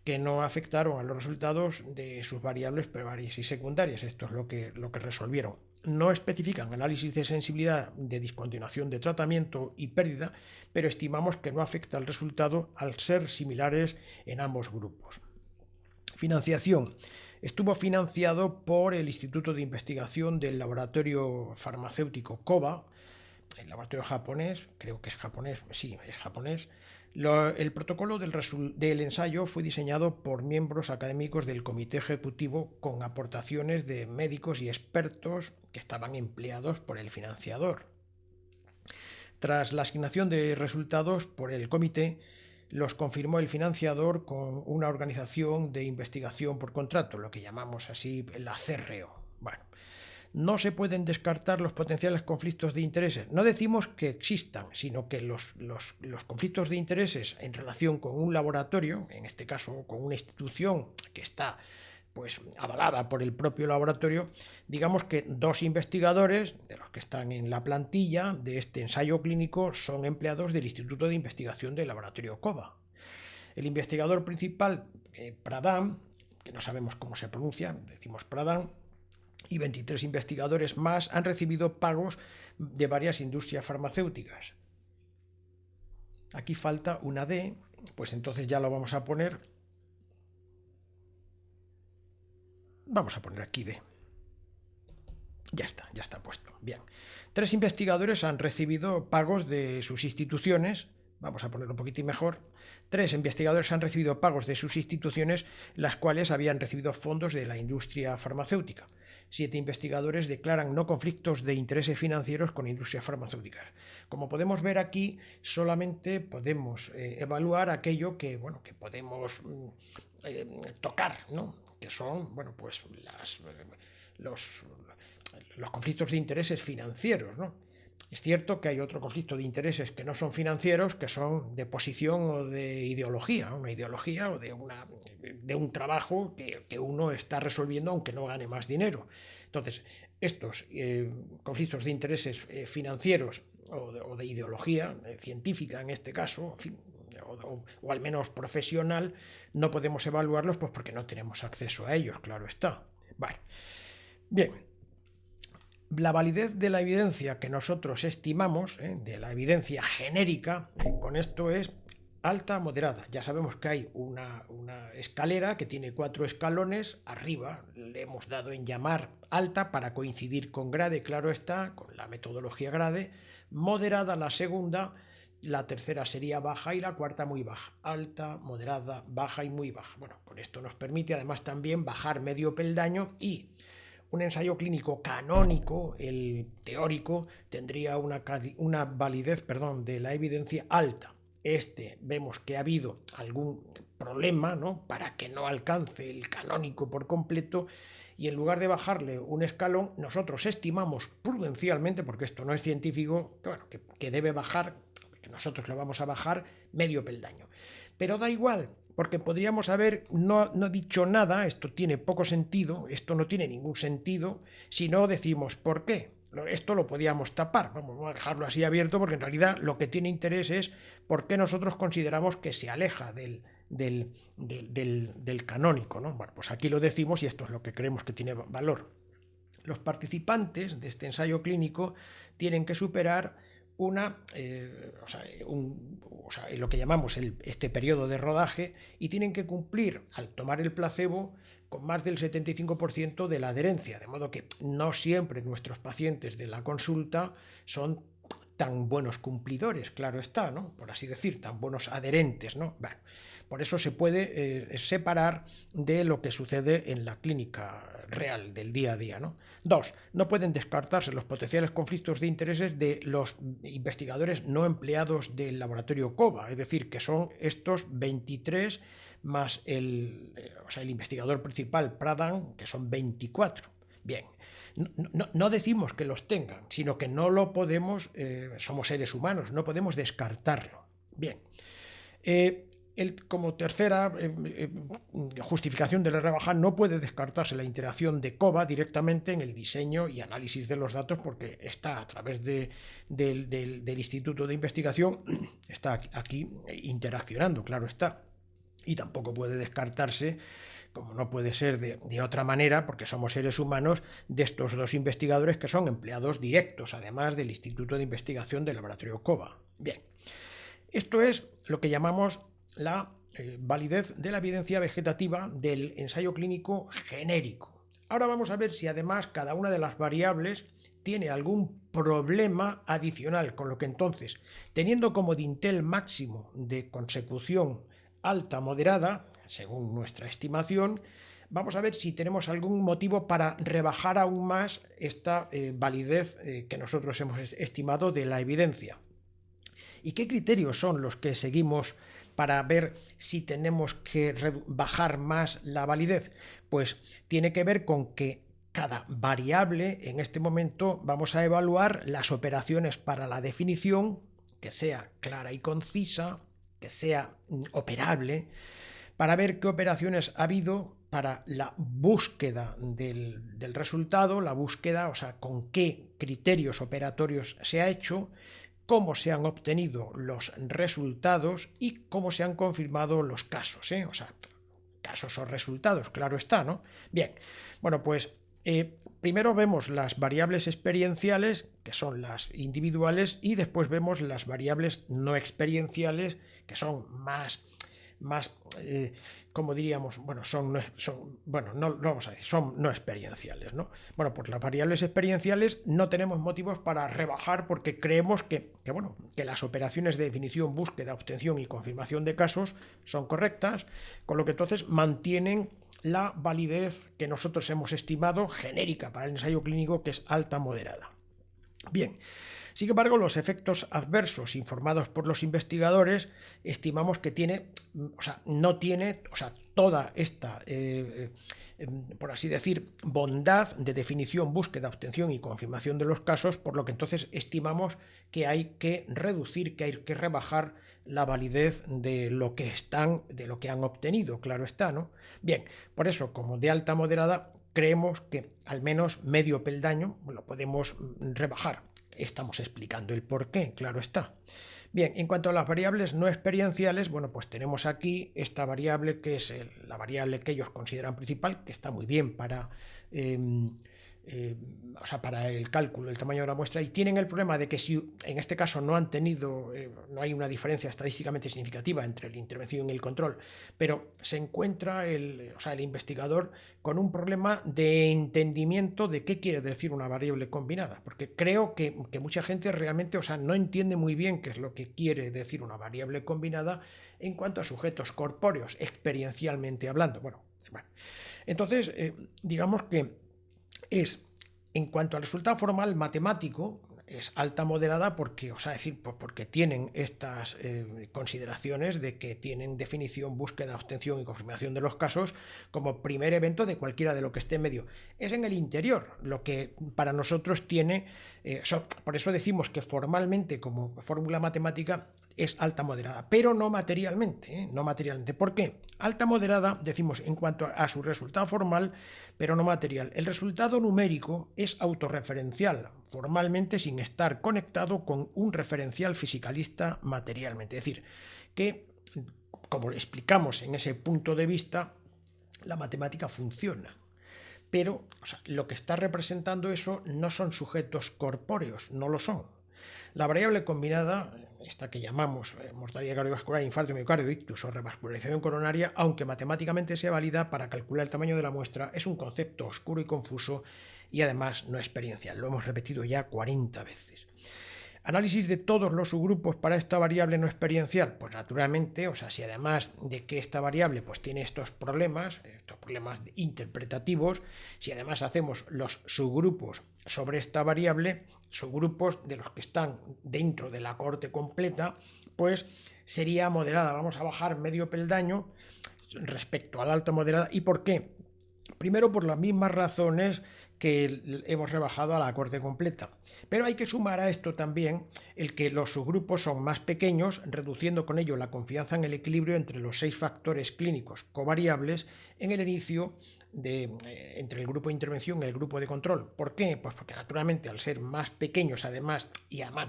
que no afectaron a los resultados de sus variables primarias y secundarias. Esto es lo que resolvieron. No especifican análisis de sensibilidad de discontinuación de tratamiento y pérdida, pero estimamos que no afecta al resultado al ser similares en ambos grupos. Financiación. Estuvo financiado por el Instituto de Investigación del Laboratorio Farmacéutico Koba, el laboratorio japonés, creo que es japonés, sí, es japonés. El protocolo del ensayo fue diseñado por miembros académicos del comité ejecutivo con aportaciones de médicos y expertos que estaban empleados por el financiador. Tras la asignación de resultados por el comité, los confirmó el financiador con una organización de investigación por contrato, lo que llamamos así la CRO. Bueno, no se pueden descartar los potenciales conflictos de intereses. No decimos que existan, sino que los conflictos de intereses en relación con un laboratorio, en este caso con una institución que está pues avalada por el propio laboratorio, digamos que 2 investigadores de los que están en la plantilla de este ensayo clínico son empleados del Instituto de Investigación del Laboratorio Koba. El investigador principal, Pradhan, que no sabemos cómo se pronuncia, decimos Pradhan, y 23 investigadores más han recibido pagos de varias industrias farmacéuticas. Aquí falta una D, pues entonces ya lo vamos a poner. Vamos a poner aquí D. Ya está puesto. Bien. 3 investigadores han recibido pagos de sus instituciones. Vamos a ponerlo un poquitín mejor. 3 investigadores han recibido pagos de sus instituciones, las cuales habían recibido fondos de la industria farmacéutica. 7 investigadores declaran no conflictos de intereses financieros con industrias farmacéuticas. Como podemos ver aquí, solamente podemos evaluar aquello que, bueno, que podemos tocar, ¿no? Que son, bueno, pues los conflictos de intereses financieros, ¿no? Es cierto que hay otro conflicto de intereses que no son financieros, que son de posición o de ideología, una ideología o de un trabajo que uno está resolviendo aunque no gane más dinero. Entonces, estos conflictos de intereses financieros o de ideología científica en este caso, en fin, o al menos profesional, no podemos evaluarlos pues porque no tenemos acceso a ellos, claro está. Vale. Bien. La validez de la evidencia que nosotros estimamos, de la evidencia genérica, con esto es alta, moderada. Ya sabemos que hay una escalera que tiene 4 escalones. Arriba le hemos dado en llamar alta para coincidir con grade, claro está, con la metodología grade. Moderada la segunda, la tercera sería baja y la cuarta muy baja. Alta, moderada, baja y muy baja. Bueno, con esto nos permite además también bajar medio peldaño y un ensayo clínico canónico, el teórico, tendría una validez de la evidencia alta. Vemos que ha habido algún problema, ¿no?, para que no alcance el canónico por completo, y en lugar de bajarle un escalón, nosotros estimamos prudencialmente, porque esto no es científico, que debe bajar, que nosotros lo vamos a bajar medio peldaño. Pero da igual, porque podríamos haber no dicho nada, esto tiene poco sentido, esto no tiene ningún sentido, si no decimos por qué. Esto lo podíamos tapar, vamos a dejarlo así abierto, porque en realidad lo que tiene interés es por qué nosotros consideramos que se aleja del canónico, ¿no? Bueno, pues aquí lo decimos y esto es lo que creemos que tiene valor. Los participantes de este ensayo clínico tienen que superar lo que llamamos este periodo de rodaje, y tienen que cumplir al tomar el placebo con más del 75% de la adherencia, de modo que no siempre nuestros pacientes de la consulta son tan buenos cumplidores, claro está, ¿no?, por así decir, tan buenos adherentes, ¿no? Bueno, por eso se puede separar de lo que sucede en la clínica real del día a día, ¿no? 2. No pueden descartarse los potenciales conflictos de intereses de los investigadores no empleados del laboratorio Koba, es decir, que son estos 23 más el investigador principal, Pradhan, que son 24. Bien, no decimos que los tengan, sino que no lo podemos, somos seres humanos, no podemos descartarlo. Bien, como tercera justificación de la rebaja, no puede descartarse la interacción de COBA directamente en el diseño y análisis de los datos, porque está a través del Instituto de Investigación, está aquí interaccionando, claro está. Y tampoco puede descartarse, como no puede ser de otra manera, porque somos seres humanos, de estos dos investigadores que son empleados directos, además del Instituto de Investigación del Laboratorio COBA. Bien, esto es lo que llamamos la validez de la evidencia vegetativa del ensayo clínico genérico. Ahora vamos a ver si además cada una de las variables tiene algún problema adicional, con lo que entonces, teniendo como dintel máximo de consecución alta moderada, según nuestra estimación, vamos a ver si tenemos algún motivo para rebajar aún más esta validez que nosotros hemos estimado de la evidencia. ¿Y qué criterios son los que seguimos para ver si tenemos que bajar más la validez? Pues tiene que ver con que cada variable, en este momento vamos a evaluar las operaciones para la definición, que sea clara y concisa, que sea operable, para ver qué operaciones ha habido para la búsqueda del resultado, la búsqueda, o sea, con qué criterios operatorios se ha hecho, cómo se han obtenido los resultados y cómo se han confirmado los casos, o sea, casos o resultados, claro está, ¿no? Bien, bueno, pues primero vemos las variables experienciales, que son las individuales, y después vemos las variables no experienciales, que son más como diríamos, bueno, no vamos a decir, son no experienciales, ¿no? Bueno, pues las variables experienciales no tenemos motivos para rebajar, porque creemos que las operaciones de definición, búsqueda, obtención y confirmación de casos son correctas, con lo que entonces mantienen la validez que nosotros hemos estimado genérica para el ensayo clínico, que es alta moderada. Bien, sin embargo, los efectos adversos informados por los investigadores estimamos que no tiene toda esta, por así decir, bondad de definición, búsqueda, obtención y confirmación de los casos, por lo que entonces estimamos que hay que reducir, que hay que rebajar la validez de lo que han obtenido, claro está, ¿no? Bien, por eso, como de alta moderada, creemos que al menos medio peldaño lo podemos rebajar. Estamos explicando el por qué, claro está. Bien, en cuanto a las variables no experienciales, bueno, pues tenemos aquí esta variable que es la variable que ellos consideran principal, que está muy bien para para el cálculo del tamaño de la muestra, y tienen el problema de que si en este caso no hay una diferencia estadísticamente significativa entre la intervención y el control, pero se encuentra el investigador con un problema de entendimiento de qué quiere decir una variable combinada, porque creo que mucha gente realmente no entiende muy bien qué es lo que quiere decir una variable combinada en cuanto a sujetos corpóreos, experiencialmente hablando. Bueno. Entonces, digamos que en cuanto al resultado formal matemático, es alta moderada porque, porque tienen estas consideraciones de que tienen definición, búsqueda, obtención y confirmación de los casos como primer evento de cualquiera de lo que esté en medio. Es en el interior lo que para nosotros tiene, por eso decimos que formalmente como fórmula matemática es alta moderada, pero no materialmente, no materialmente. ¿Por qué? Alta moderada, decimos, en cuanto a su resultado formal, pero no material. El resultado numérico es autorreferencial, formalmente sin estar conectado con un referencial fisicalista materialmente. Es decir, que, como explicamos en ese punto de vista, la matemática funciona. Pero lo que está representando eso no son sujetos corpóreos, no lo son. La variable combinada, esta que llamamos mortalidad cardiovascular, infarto de miocardio, ictus o revascularización coronaria, aunque matemáticamente sea válida para calcular el tamaño de la muestra, es un concepto oscuro y confuso y además no experiencial. Lo hemos repetido ya 40 veces. Análisis de todos los subgrupos para esta variable no experiencial. Pues naturalmente, si además de que esta variable pues tiene estos problemas interpretativos, si además hacemos los subgrupos sobre esta variable, subgrupos de los que están dentro de la cohorte completa, pues sería moderada. Vamos a bajar medio peldaño respecto a la alta moderada. ¿Y por qué? Primero, por las mismas razones que hemos rebajado a la corte completa. Pero hay que sumar a esto también el que los subgrupos son más pequeños, reduciendo con ello la confianza en el equilibrio entre los 6 factores clínicos covariables en el inicio entre el grupo de intervención y el grupo de control. ¿Por qué? Pues porque naturalmente al ser más pequeños además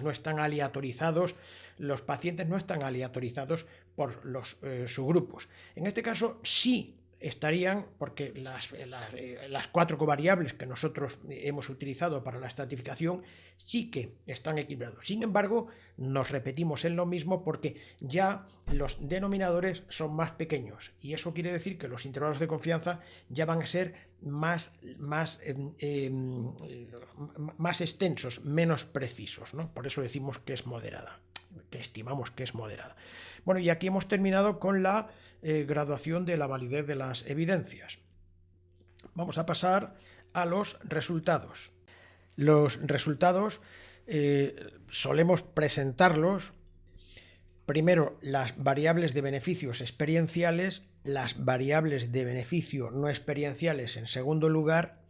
no están aleatorizados, los pacientes no están aleatorizados por los subgrupos. En este caso sí estarían, porque las 4 covariables que nosotros hemos utilizado para la estratificación sí que están equilibrados. Sin embargo, nos repetimos en lo mismo porque ya los denominadores son más pequeños y eso quiere decir que los intervalos de confianza ya van a ser más extensos, menos precisos, ¿no? Por eso decimos que es moderada, que estimamos que es moderada. Bueno, y aquí hemos terminado con la graduación de la validez de las evidencias. Vamos a pasar a los resultados. Los resultados solemos presentarlos primero las variables de beneficios experienciales, las variables de beneficio no experienciales en segundo lugar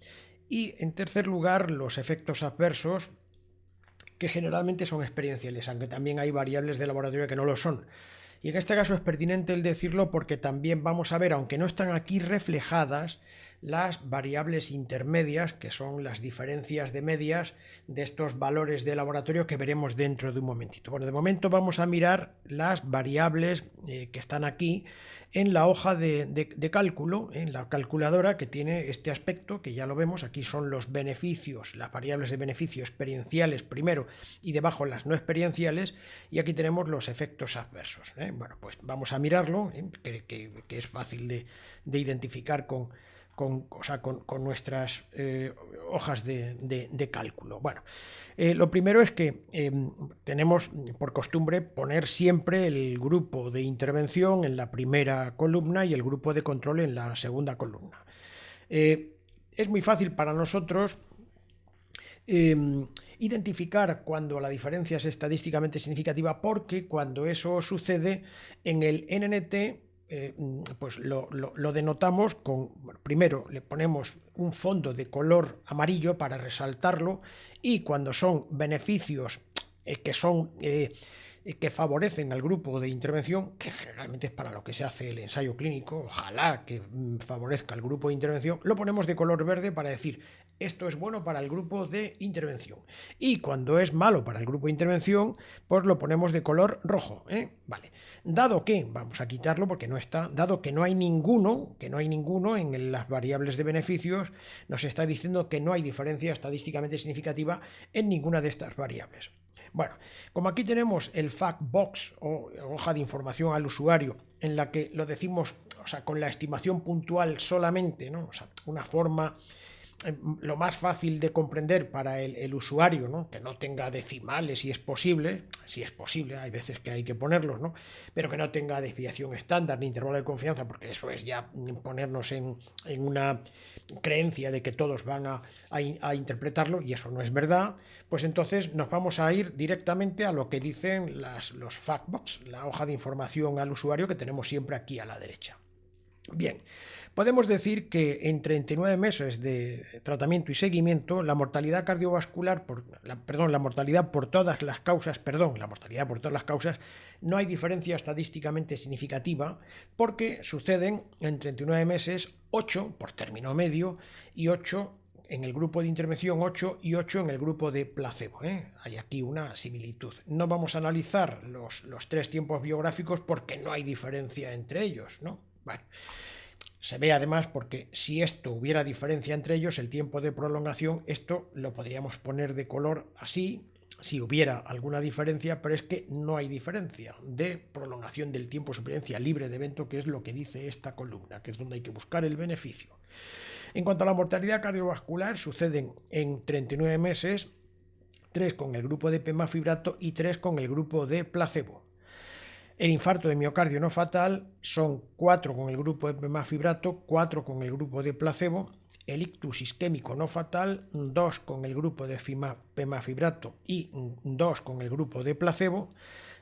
y en tercer lugar los efectos adversos, que generalmente son experienciales, aunque también hay variables de laboratorio que no lo son. Y en este caso es pertinente el decirlo porque también vamos a ver, aunque no están aquí reflejadas, las variables intermedias, que son las diferencias de medias de estos valores de laboratorio que veremos dentro de un momentito. Bueno, de momento vamos a mirar las variables que están aquí en la hoja de cálculo, en la calculadora que tiene este aspecto, que ya lo vemos, aquí son los beneficios, las variables de beneficio experienciales primero y debajo las no experienciales, y aquí tenemos los efectos adversos. Bueno, pues vamos a mirarlo, que es fácil de identificar con nuestras hojas de cálculo. Bueno, lo primero es que tenemos por costumbre poner siempre el grupo de intervención en la primera columna y el grupo de control en la segunda columna. Es muy fácil para nosotros identificar cuando la diferencia es estadísticamente significativa, porque cuando eso sucede en el NNT, pues lo denotamos con, bueno, primero le ponemos un fondo de color amarillo para resaltarlo, y cuando son beneficios que favorecen al grupo de intervención, que generalmente es para lo que se hace el ensayo clínico, ojalá que favorezca al grupo de intervención, lo ponemos de color verde para decir esto es bueno para el grupo de intervención. Y cuando es malo para el grupo de intervención, pues lo ponemos de color rojo. Vale. Dado que, vamos a quitarlo porque no está, dado que no hay ninguno en las variables de beneficios, nos está diciendo que no hay diferencia estadísticamente significativa en ninguna de estas variables. Bueno, como aquí tenemos el fact box o hoja de información al usuario, en la que lo decimos, con la estimación puntual solamente, ¿no? Una forma lo más fácil de comprender para el usuario, ¿no? Que no tenga decimales si es posible, hay veces que hay que ponerlos, ¿no? Pero que no tenga desviación estándar ni intervalo de confianza, porque eso es ya ponernos en una creencia de que todos van a interpretarlo, y eso no es verdad. Pues entonces nos vamos a ir directamente a lo que dicen los factbox, la hoja de información al usuario que tenemos siempre aquí a la derecha. Bien, podemos decir que en 39 meses de tratamiento y seguimiento, la mortalidad cardiovascular, la mortalidad por todas las causas, no hay diferencia estadísticamente significativa, porque suceden en 39 meses 8 por término medio y 8 en el grupo de intervención, 8 y 8 en el grupo de placebo. Hay aquí una similitud. No vamos a analizar los 3 tiempos biográficos porque no hay diferencia entre ellos, ¿no? Bueno, se ve además porque si esto hubiera diferencia entre ellos, el tiempo de prolongación, esto lo podríamos poner de color así, si hubiera alguna diferencia, pero es que no hay diferencia de prolongación del tiempo de supervivencia libre de evento, que es lo que dice esta columna, que es donde hay que buscar el beneficio. En cuanto a la mortalidad cardiovascular, suceden en 39 meses 3 con el grupo de pemafibrato y 3 con el grupo de placebo. El infarto de miocardio no fatal son 4 con el grupo de pemafibrato, 4 con el grupo de placebo. El ictus isquémico no fatal, 2 con el grupo de pemafibrato y 2 con el grupo de placebo.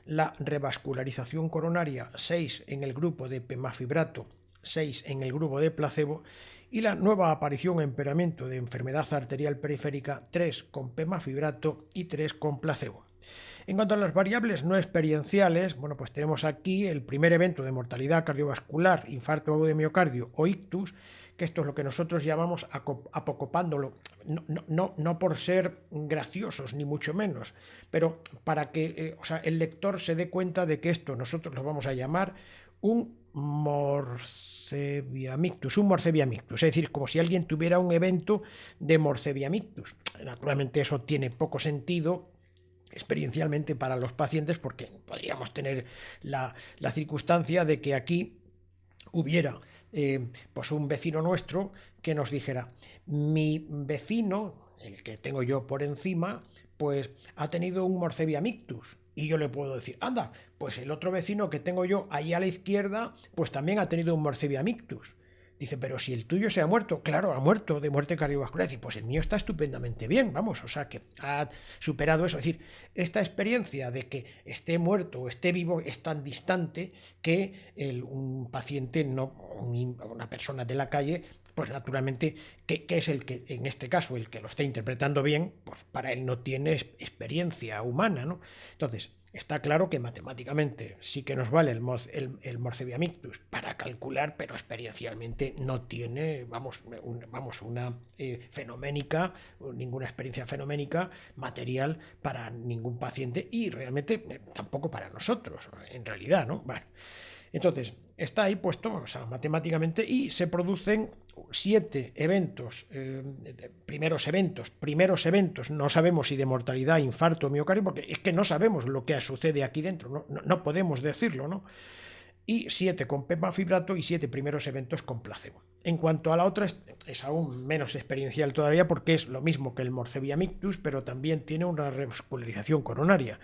La revascularización coronaria, 6 en el grupo de pemafibrato, 6 en el grupo de placebo, y la nueva aparición o empeoramiento de enfermedad arterial periférica, 3 con pemafibrato y 3 con placebo. En cuanto a las variables no experienciales, bueno, pues tenemos aquí el primer evento de mortalidad cardiovascular, infarto agudo de miocardio o ictus, que esto es lo que nosotros llamamos apocopándolo, no por ser graciosos ni mucho menos, pero para que el lector se dé cuenta de que esto nosotros lo vamos a llamar un Morcevia mictus, es decir, como si alguien tuviera un evento de Morcevia mictus. Naturalmente eso tiene poco sentido experiencialmente para los pacientes, porque podríamos tener la circunstancia de que aquí hubiera pues un vecino nuestro que nos dijera: mi vecino, el que tengo yo por encima, pues ha tenido un Morcevia mictus. Y yo le puedo decir: anda, pues el otro vecino que tengo yo ahí a la izquierda, pues también ha tenido un Morcevia mictus. Dice: pero si el tuyo se ha muerto. Claro, ha muerto de muerte cardiovascular. Dice: pues el mío está estupendamente bien, vamos, o sea que ha superado eso. Es decir, esta experiencia de que esté muerto o esté vivo es tan distante que un paciente, una persona de la calle, pues naturalmente, que es el que, en este caso, el que lo está interpretando bien, pues para él no tiene experiencia humana, ¿no? Entonces, está claro que matemáticamente sí que nos vale el Morcevia mictus para calcular, pero experiencialmente no tiene, una fenoménica, ninguna experiencia fenoménica material para ningún paciente, y realmente tampoco para nosotros, en realidad, ¿no? Bueno, entonces, está ahí puesto, matemáticamente, y se producen 7 eventos, primeros eventos, no sabemos si de mortalidad, infarto o miocardio, porque es que no sabemos lo que sucede aquí dentro, no podemos decirlo, ¿no? Y 7 con pemafibrato y 7 primeros eventos con placebo. En cuanto a la otra, es aún menos experiencial todavía, porque es lo mismo que el Morcevia mictus, pero también tiene una revascularización coronaria.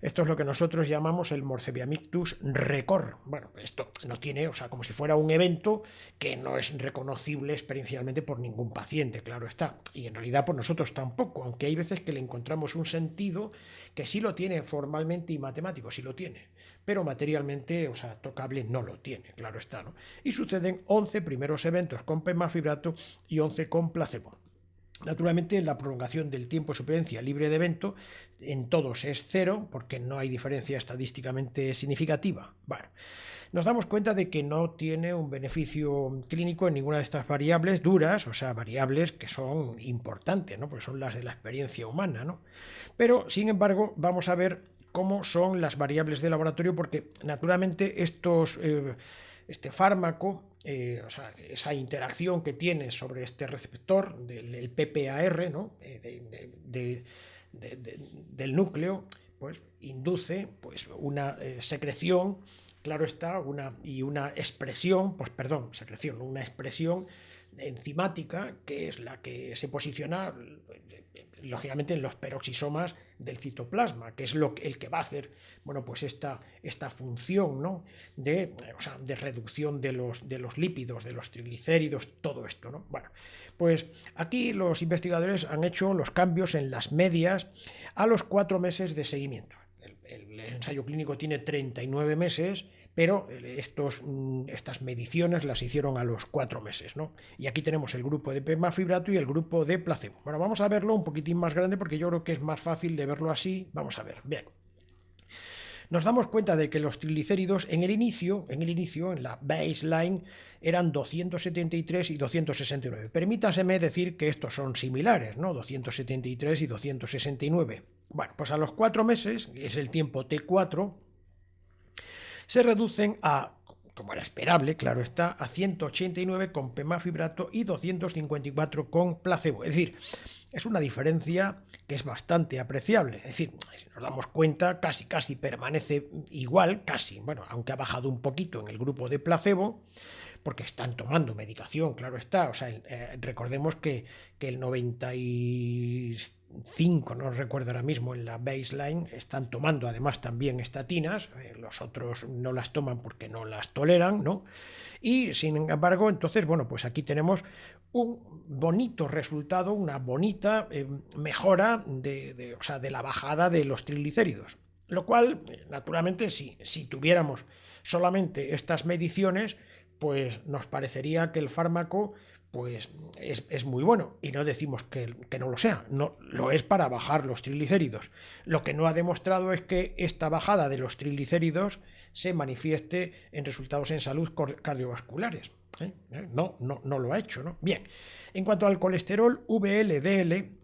Esto es lo que nosotros llamamos el Morcevia mictus recor. Bueno, esto no tiene, como si fuera un evento que no es reconocible experiencialmente por ningún paciente, claro está. Y en realidad por nosotros tampoco, aunque hay veces que le encontramos un sentido que sí lo tiene formalmente y matemático, sí lo tiene, pero materialmente, tocable, no lo tiene, claro está, ¿no? Y suceden 11 primeros eventos con pemafibrato y 11 con placebo. Naturalmente, la prolongación del tiempo de supervivencia libre de evento en todos es 0, porque no hay diferencia estadísticamente significativa. Bueno, nos damos cuenta de que no tiene un beneficio clínico en ninguna de estas variables duras, variables que son importantes, ¿no? Porque son las de la experiencia humana, ¿no? Pero, sin embargo, vamos a ver cómo son las variables de laboratorio, porque naturalmente este fármaco, esa interacción que tiene sobre este receptor del PPAR, ¿no? Del núcleo, pues induce pues una secreción, claro está, una expresión enzimática, que es la que se posiciona lógicamente en los peroxisomas del citoplasma, que es el que va a hacer, bueno, pues esta función, ¿no? de reducción de los lípidos, de los triglicéridos, todo esto, ¿no? Bueno, pues aquí los investigadores han hecho los cambios en las medias a los 4 meses de seguimiento. El ensayo clínico tiene 39 meses, pero estas mediciones las hicieron a los 4 meses, ¿no? Y aquí tenemos el grupo de pemafibrato y el grupo de placebo. Bueno, vamos a verlo un poquitín más grande, porque yo creo que es más fácil de verlo así. Vamos a ver, bien. Nos damos cuenta de que los triglicéridos en el inicio, en la baseline, eran 273 y 269. Permítaseme decir que estos son similares, ¿no? 273 y 269. Bueno, pues a los 4 meses, que es el tiempo T4, se reducen a, como era esperable, claro está, a 189 con pemafibrato y 254 con placebo. Es decir, es una diferencia que es bastante apreciable. Es decir, si nos damos cuenta, casi permanece igual, aunque ha bajado un poquito en el grupo de placebo, porque están tomando medicación, claro está. Recordemos que el 95, no recuerdo ahora mismo, en la baseline están tomando además también estatinas, los otros no las toman porque no las toleran, ¿no? Y sin embargo, entonces, bueno, pues aquí tenemos un bonito resultado, una bonita mejora de la bajada de los triglicéridos. Lo cual, naturalmente, si tuviéramos solamente estas mediciones, pues nos parecería que el fármaco pues es muy bueno, y no decimos que no lo sea, no lo es para bajar los triglicéridos. Lo que no ha demostrado es que esta bajada de los triglicéridos se manifieste en resultados en salud cardiovasculares. No lo ha hecho, ¿no? Bien, en cuanto al colesterol VLDL,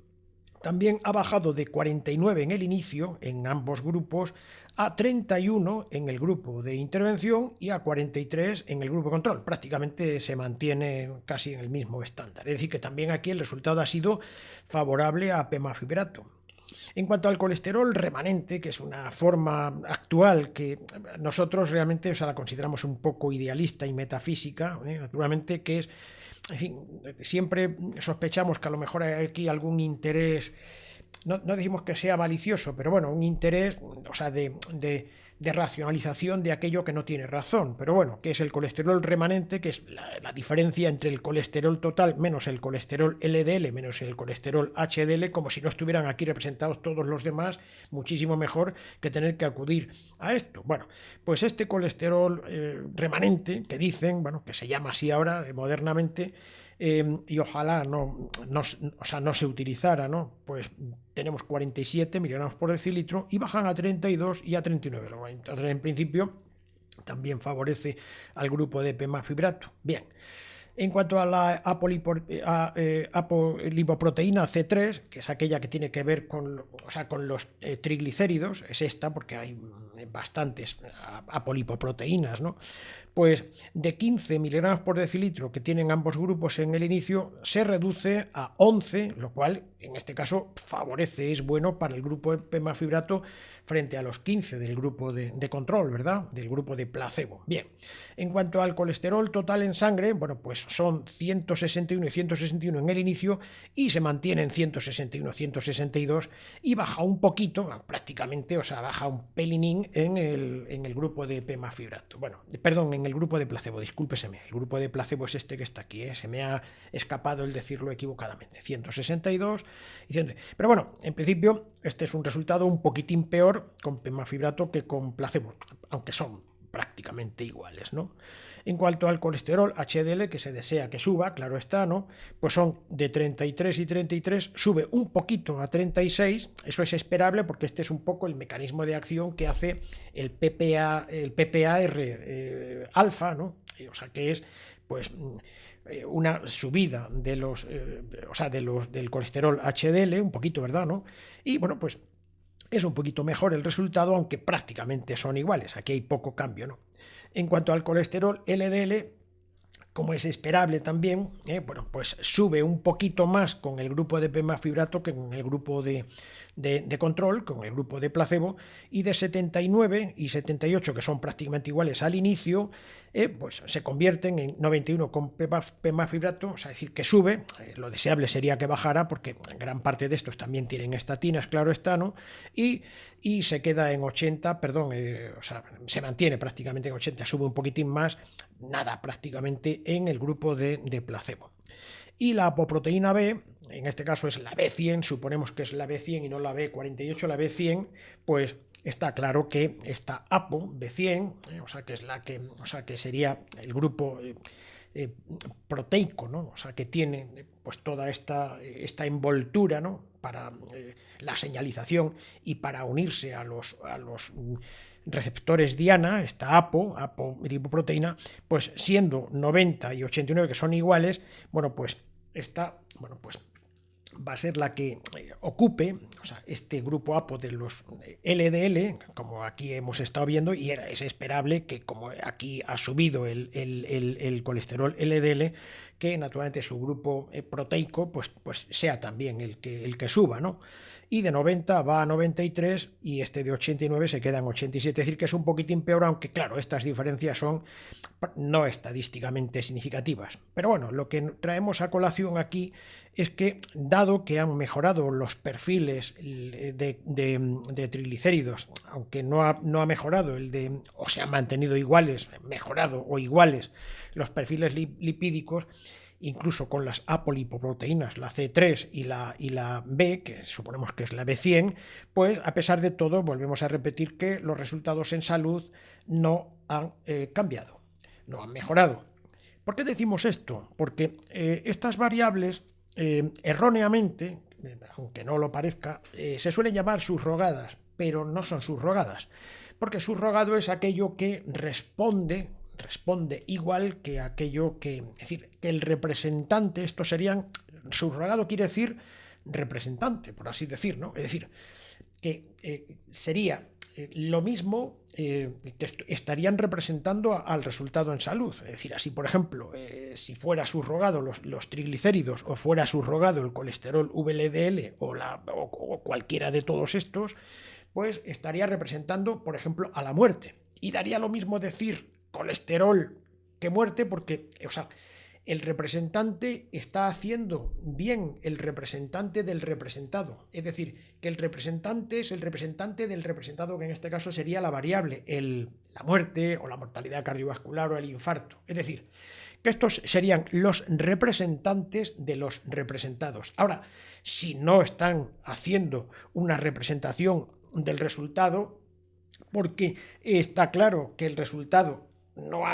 también ha bajado de 49 en el inicio, en ambos grupos, a 31 en el grupo de intervención y a 43 en el grupo de control. Prácticamente se mantiene casi en el mismo estándar. Es decir, que también aquí el resultado ha sido favorable a pemafibrato. En cuanto al colesterol remanente, que es una forma actual que nosotros realmente la consideramos un poco idealista y metafísica, naturalmente, que es, en fin, siempre sospechamos que a lo mejor hay aquí algún interés, no decimos que sea malicioso, pero bueno, un interés, de racionalización de aquello que no tiene razón. Pero bueno, que es el colesterol remanente, que es la diferencia entre el colesterol total menos el colesterol LDL menos el colesterol HDL, como si no estuvieran aquí representados todos los demás, muchísimo mejor que tener que acudir a esto. Bueno, pues este colesterol remanente, que dicen, bueno, que se llama así ahora modernamente, y ojalá no se utilizara, ¿no? Pues tenemos 47 miligramos por decilitro y bajan a 32 y a 39. Entonces, en principio, también favorece al grupo de pemafibrato. Bien. En cuanto a la apolipoproteína C3, que es aquella que tiene que ver con los triglicéridos, es esta, porque hay bastantes apolipoproteínas, ¿no? Pues de 15 miligramos por decilitro que tienen ambos grupos en el inicio, se reduce a 11, lo cual en este caso favorece, es bueno para el grupo de pemafibrato frente a los 15 del grupo de control, ¿verdad? Del grupo de placebo. Bien, en cuanto al colesterol total en sangre, bueno, pues son 161 y 161 en el inicio y se mantiene en 161, 162 y baja un poquito, prácticamente, baja un pelinín en el grupo de pemafibrato. Bueno, perdón, en el grupo de placebo, discúlpeseme, el grupo de placebo es este que está aquí, se me ha escapado el decirlo equivocadamente, 162 y 100. Pero bueno, en principio este es un resultado un poquitín peor con pemafibrato que con placebo, aunque son prácticamente iguales, ¿no? En cuanto al colesterol HDL, que se desea que suba, claro está, ¿no? Pues son de 33 y 33, sube un poquito a 36, eso es esperable porque este es un poco el mecanismo de acción que hace el PPAR alfa, ¿no? Que es, pues, una subida de del colesterol HDL, un poquito, ¿verdad?, ¿no? Y bueno, pues es un poquito mejor el resultado, aunque prácticamente son iguales. Aquí hay poco cambio, ¿no? En cuanto al colesterol LDL, como es esperable también, bueno, pues sube un poquito más con el grupo de pemafibrato que con el grupo de control, con el grupo de placebo, y de 79 y 78, que son prácticamente iguales al inicio, pues se convierten en 91 con pemafibrato, es decir, que sube. Lo deseable sería que bajara, porque gran parte de estos también tienen estatinas, claro está, ¿no? Y se queda en 80, perdón, se mantiene prácticamente en 80, sube un poquitín más, nada prácticamente en el grupo de placebo. Y la apoproteína B, en este caso es la B100, suponemos que es la B100 y no la B48, la B100, pues está claro que esta APO B100, que es que sería el grupo proteico, ¿no? Que tiene pues toda esta envoltura, ¿no? Para la señalización y para unirse a los receptores diana, esta apolipoproteína, pues siendo 90 y 89 que son iguales, bueno, pues esta, pues va a ser la que ocupe este grupo APO de los LDL, como aquí hemos estado viendo, y es esperable que, como aquí ha subido el colesterol LDL, que naturalmente su grupo proteico pues sea también el que suba, ¿no? Y de 90 va a 93 y este de 89 se queda en 87, es decir, que es un poquitín peor, aunque claro, estas diferencias son no estadísticamente significativas. Pero bueno, lo que traemos a colación aquí es que, dado que han mejorado los perfiles de triglicéridos, aunque no ha mejorado o se han mantenido iguales, mejorado o iguales los perfiles lipídicos, incluso con las apolipoproteínas, la C3 y la B, que suponemos que es la B100, pues a pesar de todo volvemos a repetir que los resultados en salud no han cambiado, no han mejorado. ¿Por qué decimos esto? Porque estas variables, erróneamente, aunque no lo parezca, se suelen llamar subrogadas, pero no son subrogadas, porque subrogado es aquello que responde igual que aquello que, es decir, que el representante, esto serían, subrogado quiere decir representante, por así decir, ¿no? Es decir, que sería lo mismo que estarían representando al resultado en salud. Es decir, así por ejemplo, si fuera subrogado los triglicéridos o fuera subrogado el colesterol VLDL o cualquiera de todos estos, pues estaría representando, por ejemplo, a la muerte. Y daría lo mismo decir colesterol que muerte, porque, o sea, el representante está haciendo bien el representante del representado. Es decir, que el representante es el representante del representado, que en este caso sería la variable, la muerte o la mortalidad cardiovascular o el infarto. Es decir, que estos serían los representantes de los representados. Ahora, si no están haciendo una representación del resultado, porque está claro que el resultado no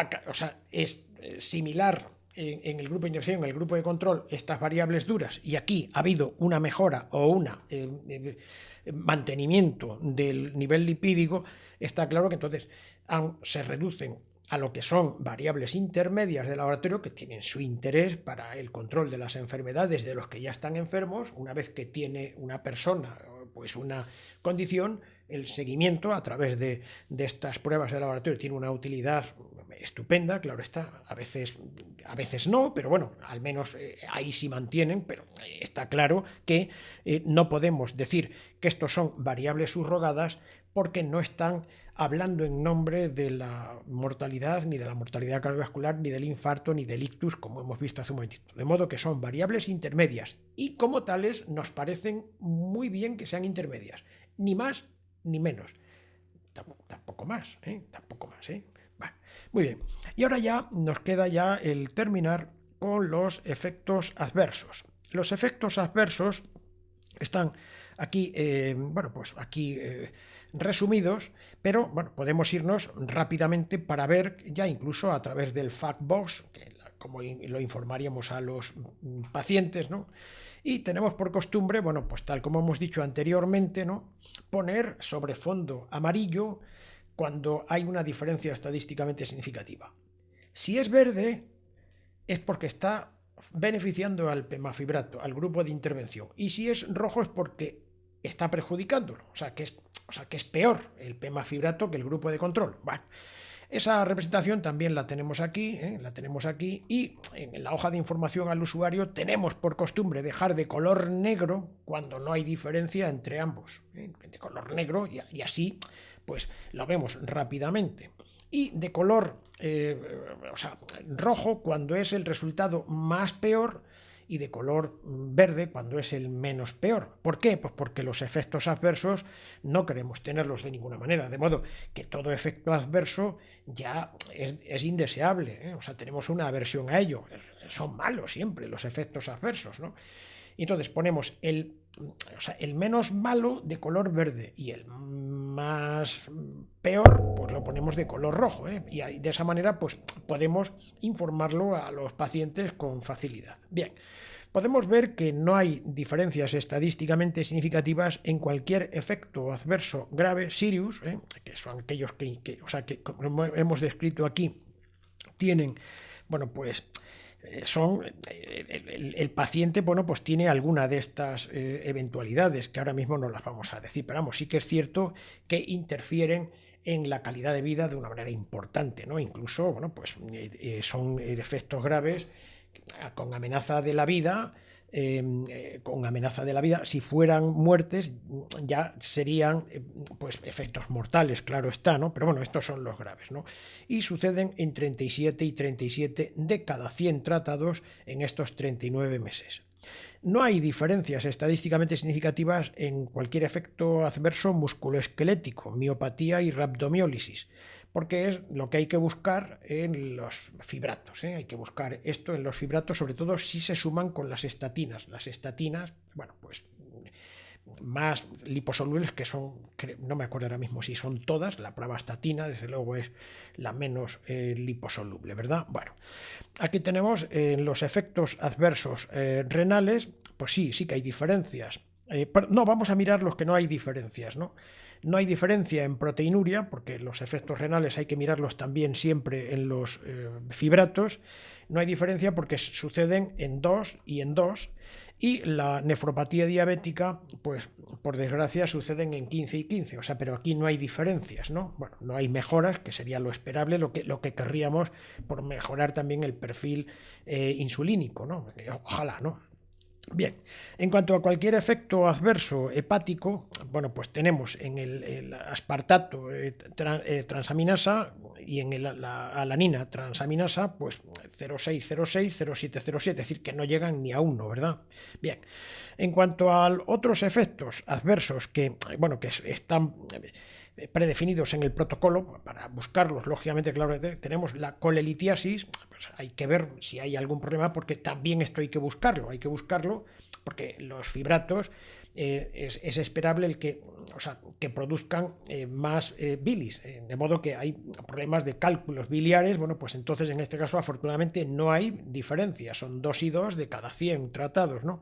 es similar en el grupo de intervención, en el grupo de control, estas variables duras, y aquí ha habido una mejora o un mantenimiento del nivel lipídico, está claro que entonces se reducen a lo que son variables intermedias del laboratorio que tienen su interés para el control de las enfermedades de los que ya están enfermos. Una vez que tiene una persona pues una condición, el seguimiento a través de estas pruebas de laboratorio tiene una utilidad estupenda, claro está, a veces no, pero bueno, al menos ahí sí mantienen, pero está claro que no podemos decir que estos son variables subrogadas porque no están hablando en nombre de la mortalidad, ni de la mortalidad cardiovascular, ni del infarto, ni del ictus, como hemos visto hace un momentito. De modo que son variables intermedias y como tales nos parecen muy bien que sean intermedias, ni más ni menos. Tampoco más, tampoco más, Vale. Muy bien. Y ahora ya nos queda ya el terminar con los efectos adversos. Los efectos adversos están aquí, resumidos, pero bueno, podemos irnos rápidamente para ver ya incluso a través del Factbox, como lo informaríamos a los pacientes, ¿no? Y tenemos por costumbre, bueno, pues tal como hemos dicho anteriormente, ¿no?, poner sobre fondo amarillo cuando hay una diferencia estadísticamente significativa. Si es verde, es porque está beneficiando al pemafibrato, al grupo de intervención. Y si es rojo es porque está perjudicándolo, o sea que es peor el pemafibrato que el grupo de control. Bueno, esa representación también la tenemos aquí, y en la hoja de información al usuario tenemos por costumbre dejar de color negro cuando no hay diferencia entre ambos, de color negro, y así pues lo vemos rápidamente. Y de color rojo cuando es el resultado más peor, y de color verde cuando es el menos peor. ¿Por qué? Pues porque los efectos adversos no queremos tenerlos de ninguna manera, de modo que todo efecto adverso ya es indeseable, O sea, tenemos una aversión a ello. Son malos siempre los efectos adversos, ¿no? Y entonces ponemos el menos malo de color verde y el más peor pues lo ponemos de color rojo, y de esa manera pues podemos informarlo a los pacientes con facilidad. Bien, podemos ver que no hay diferencias estadísticamente significativas en cualquier efecto adverso grave, serious, que son aquellos que como hemos descrito aquí, tienen, bueno, pues el paciente, bueno, pues tiene alguna de estas eventualidades que ahora mismo no las vamos a decir, pero vamos, sí que es cierto que interfieren en la calidad de vida de una manera importante, ¿no? Incluso, bueno, pues son efectos graves con amenaza de la vida. Si fueran muertes ya serían pues efectos mortales, claro está, ¿no? Pero bueno, estos son los graves, ¿no? Y suceden en 37 y 37 de cada 100 tratados en estos 39 meses. No hay diferencias estadísticamente significativas en cualquier efecto adverso musculoesquelético, miopatía y rhabdomiólisis, porque es lo que hay que buscar en los fibratos. Hay que buscar esto en los fibratos, sobre todo si se suman con las estatinas. Las estatinas, bueno, pues más liposolubles, que son, no me acuerdo ahora mismo si son todas, la pravastatina desde luego es la menos liposoluble, ¿verdad? Bueno, aquí tenemos los efectos adversos renales, pues sí que hay diferencias. No, vamos a mirar los que no hay diferencias, ¿no? No hay diferencia en proteinuria, porque los efectos renales hay que mirarlos también siempre en los fibratos. No hay diferencia porque suceden en 2 y en 2. Y la nefropatía diabética, pues por desgracia suceden en 15 y 15. O sea, pero aquí no hay diferencias, ¿no? Bueno, no hay mejoras, que sería lo esperable, lo que querríamos por mejorar también el perfil insulínico, ¿no? Ojalá, ¿no? Bien, en cuanto a cualquier efecto adverso hepático, bueno, pues tenemos en el aspartato transaminasa y en la alanina transaminasa, pues 0,606, 0,707, es decir, que no llegan ni a 1, ¿verdad? Bien, en cuanto a otros efectos adversos que, bueno, que están predefinidos en el protocolo, para buscarlos, lógicamente, claro, tenemos la colelitiasis, pues hay que ver si hay algún problema, porque también esto hay que buscarlo, porque los fibratos es esperable que produzcan más bilis, de modo que hay problemas de cálculos biliares. Bueno, pues entonces en este caso afortunadamente no hay diferencia, son 2 y 2 de cada 100 tratados, ¿no?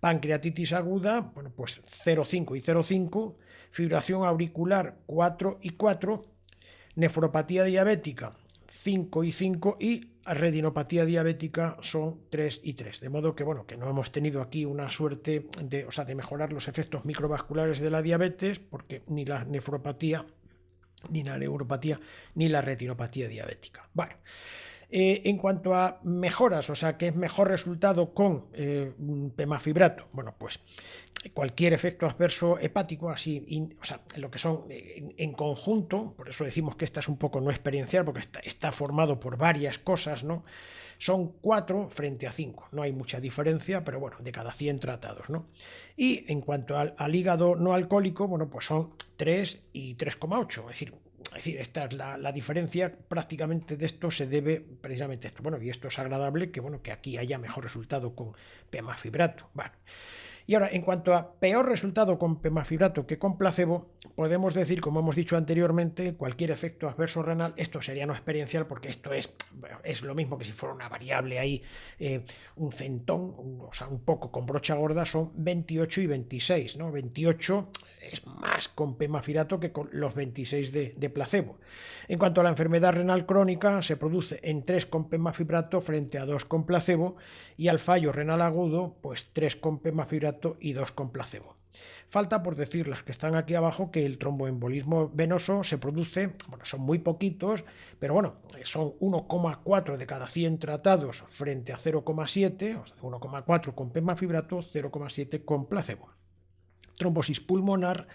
Pancreatitis aguda, bueno, pues 0,5 y 0,5, fibración auricular 4 y 4, nefropatía diabética 5 y 5 y retinopatía diabética son 3 y 3. De modo que, bueno, que no hemos tenido aquí una suerte de mejorar los efectos microvasculares de la diabetes, porque ni la nefropatía, ni la neuropatía, ni la retinopatía diabética. Bueno. En cuanto a mejoras, o sea, que es mejor resultado con pemafibrato, bueno, pues cualquier efecto adverso hepático, así, o sea, lo que son en conjunto, por eso decimos que esta es un poco no experiencial, porque está formado por varias cosas, ¿no? Son 4 frente a 5, no hay mucha diferencia, pero bueno, de cada 100 tratados, ¿no? Y en cuanto al hígado no alcohólico, bueno, pues son 3 y 3,8, es decir, esta es la diferencia. Prácticamente de esto se debe precisamente esto. Bueno, y esto es agradable que aquí haya mejor resultado con pemafibrato. Bueno. Y ahora, en cuanto a peor resultado con pemafibrato que con placebo, podemos decir, como hemos dicho anteriormente, cualquier efecto adverso renal, esto sería no experiencial, porque esto es lo mismo que si fuera una variable ahí, un centón, o sea, un poco con brocha gorda, son 28 y 26, ¿no? 28 es más con pemafibrato que con los 26 de placebo. En cuanto a la enfermedad renal crónica, se produce en 3 con pemafibrato frente a 2 con placebo, y al fallo renal agudo, pues 3 con pemafibrato y 2 con placebo. Falta por decir las que están aquí abajo, que el tromboembolismo venoso se produce, bueno, son muy poquitos, pero bueno, son 1,4 de cada 100 tratados frente a 0,7, o sea, 1,4 con pemafibrato, 0,7 con placebo. Trombosis pulmonar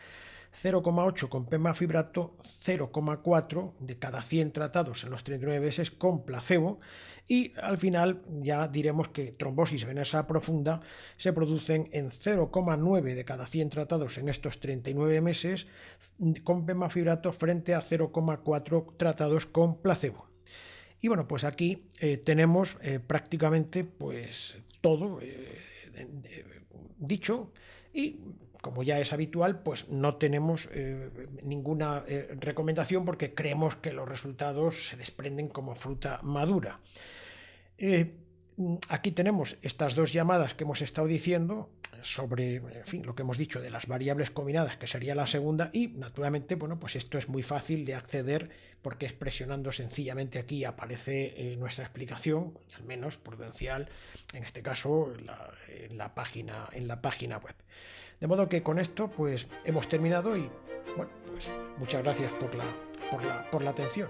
0,8 con pemafibrato, 0,4 de cada 100 tratados en los 39 meses con placebo, y al final ya diremos que trombosis venosa profunda se producen en 0,9 de cada 100 tratados en estos 39 meses con pemafibrato frente a 0,4 tratados con placebo. Y bueno, pues aquí tenemos prácticamente pues todo dicho, y como ya es habitual, pues no tenemos ninguna recomendación, porque creemos que los resultados se desprenden como fruta madura. Aquí tenemos estas dos llamadas que hemos estado diciendo sobre, en fin, lo que hemos dicho de las variables combinadas, que sería la segunda, y naturalmente, bueno, pues esto es muy fácil de acceder, porque es presionando sencillamente aquí aparece nuestra explicación, al menos prudencial, en este caso en la página web. De modo que con esto pues hemos terminado, y bueno, pues muchas gracias por la atención.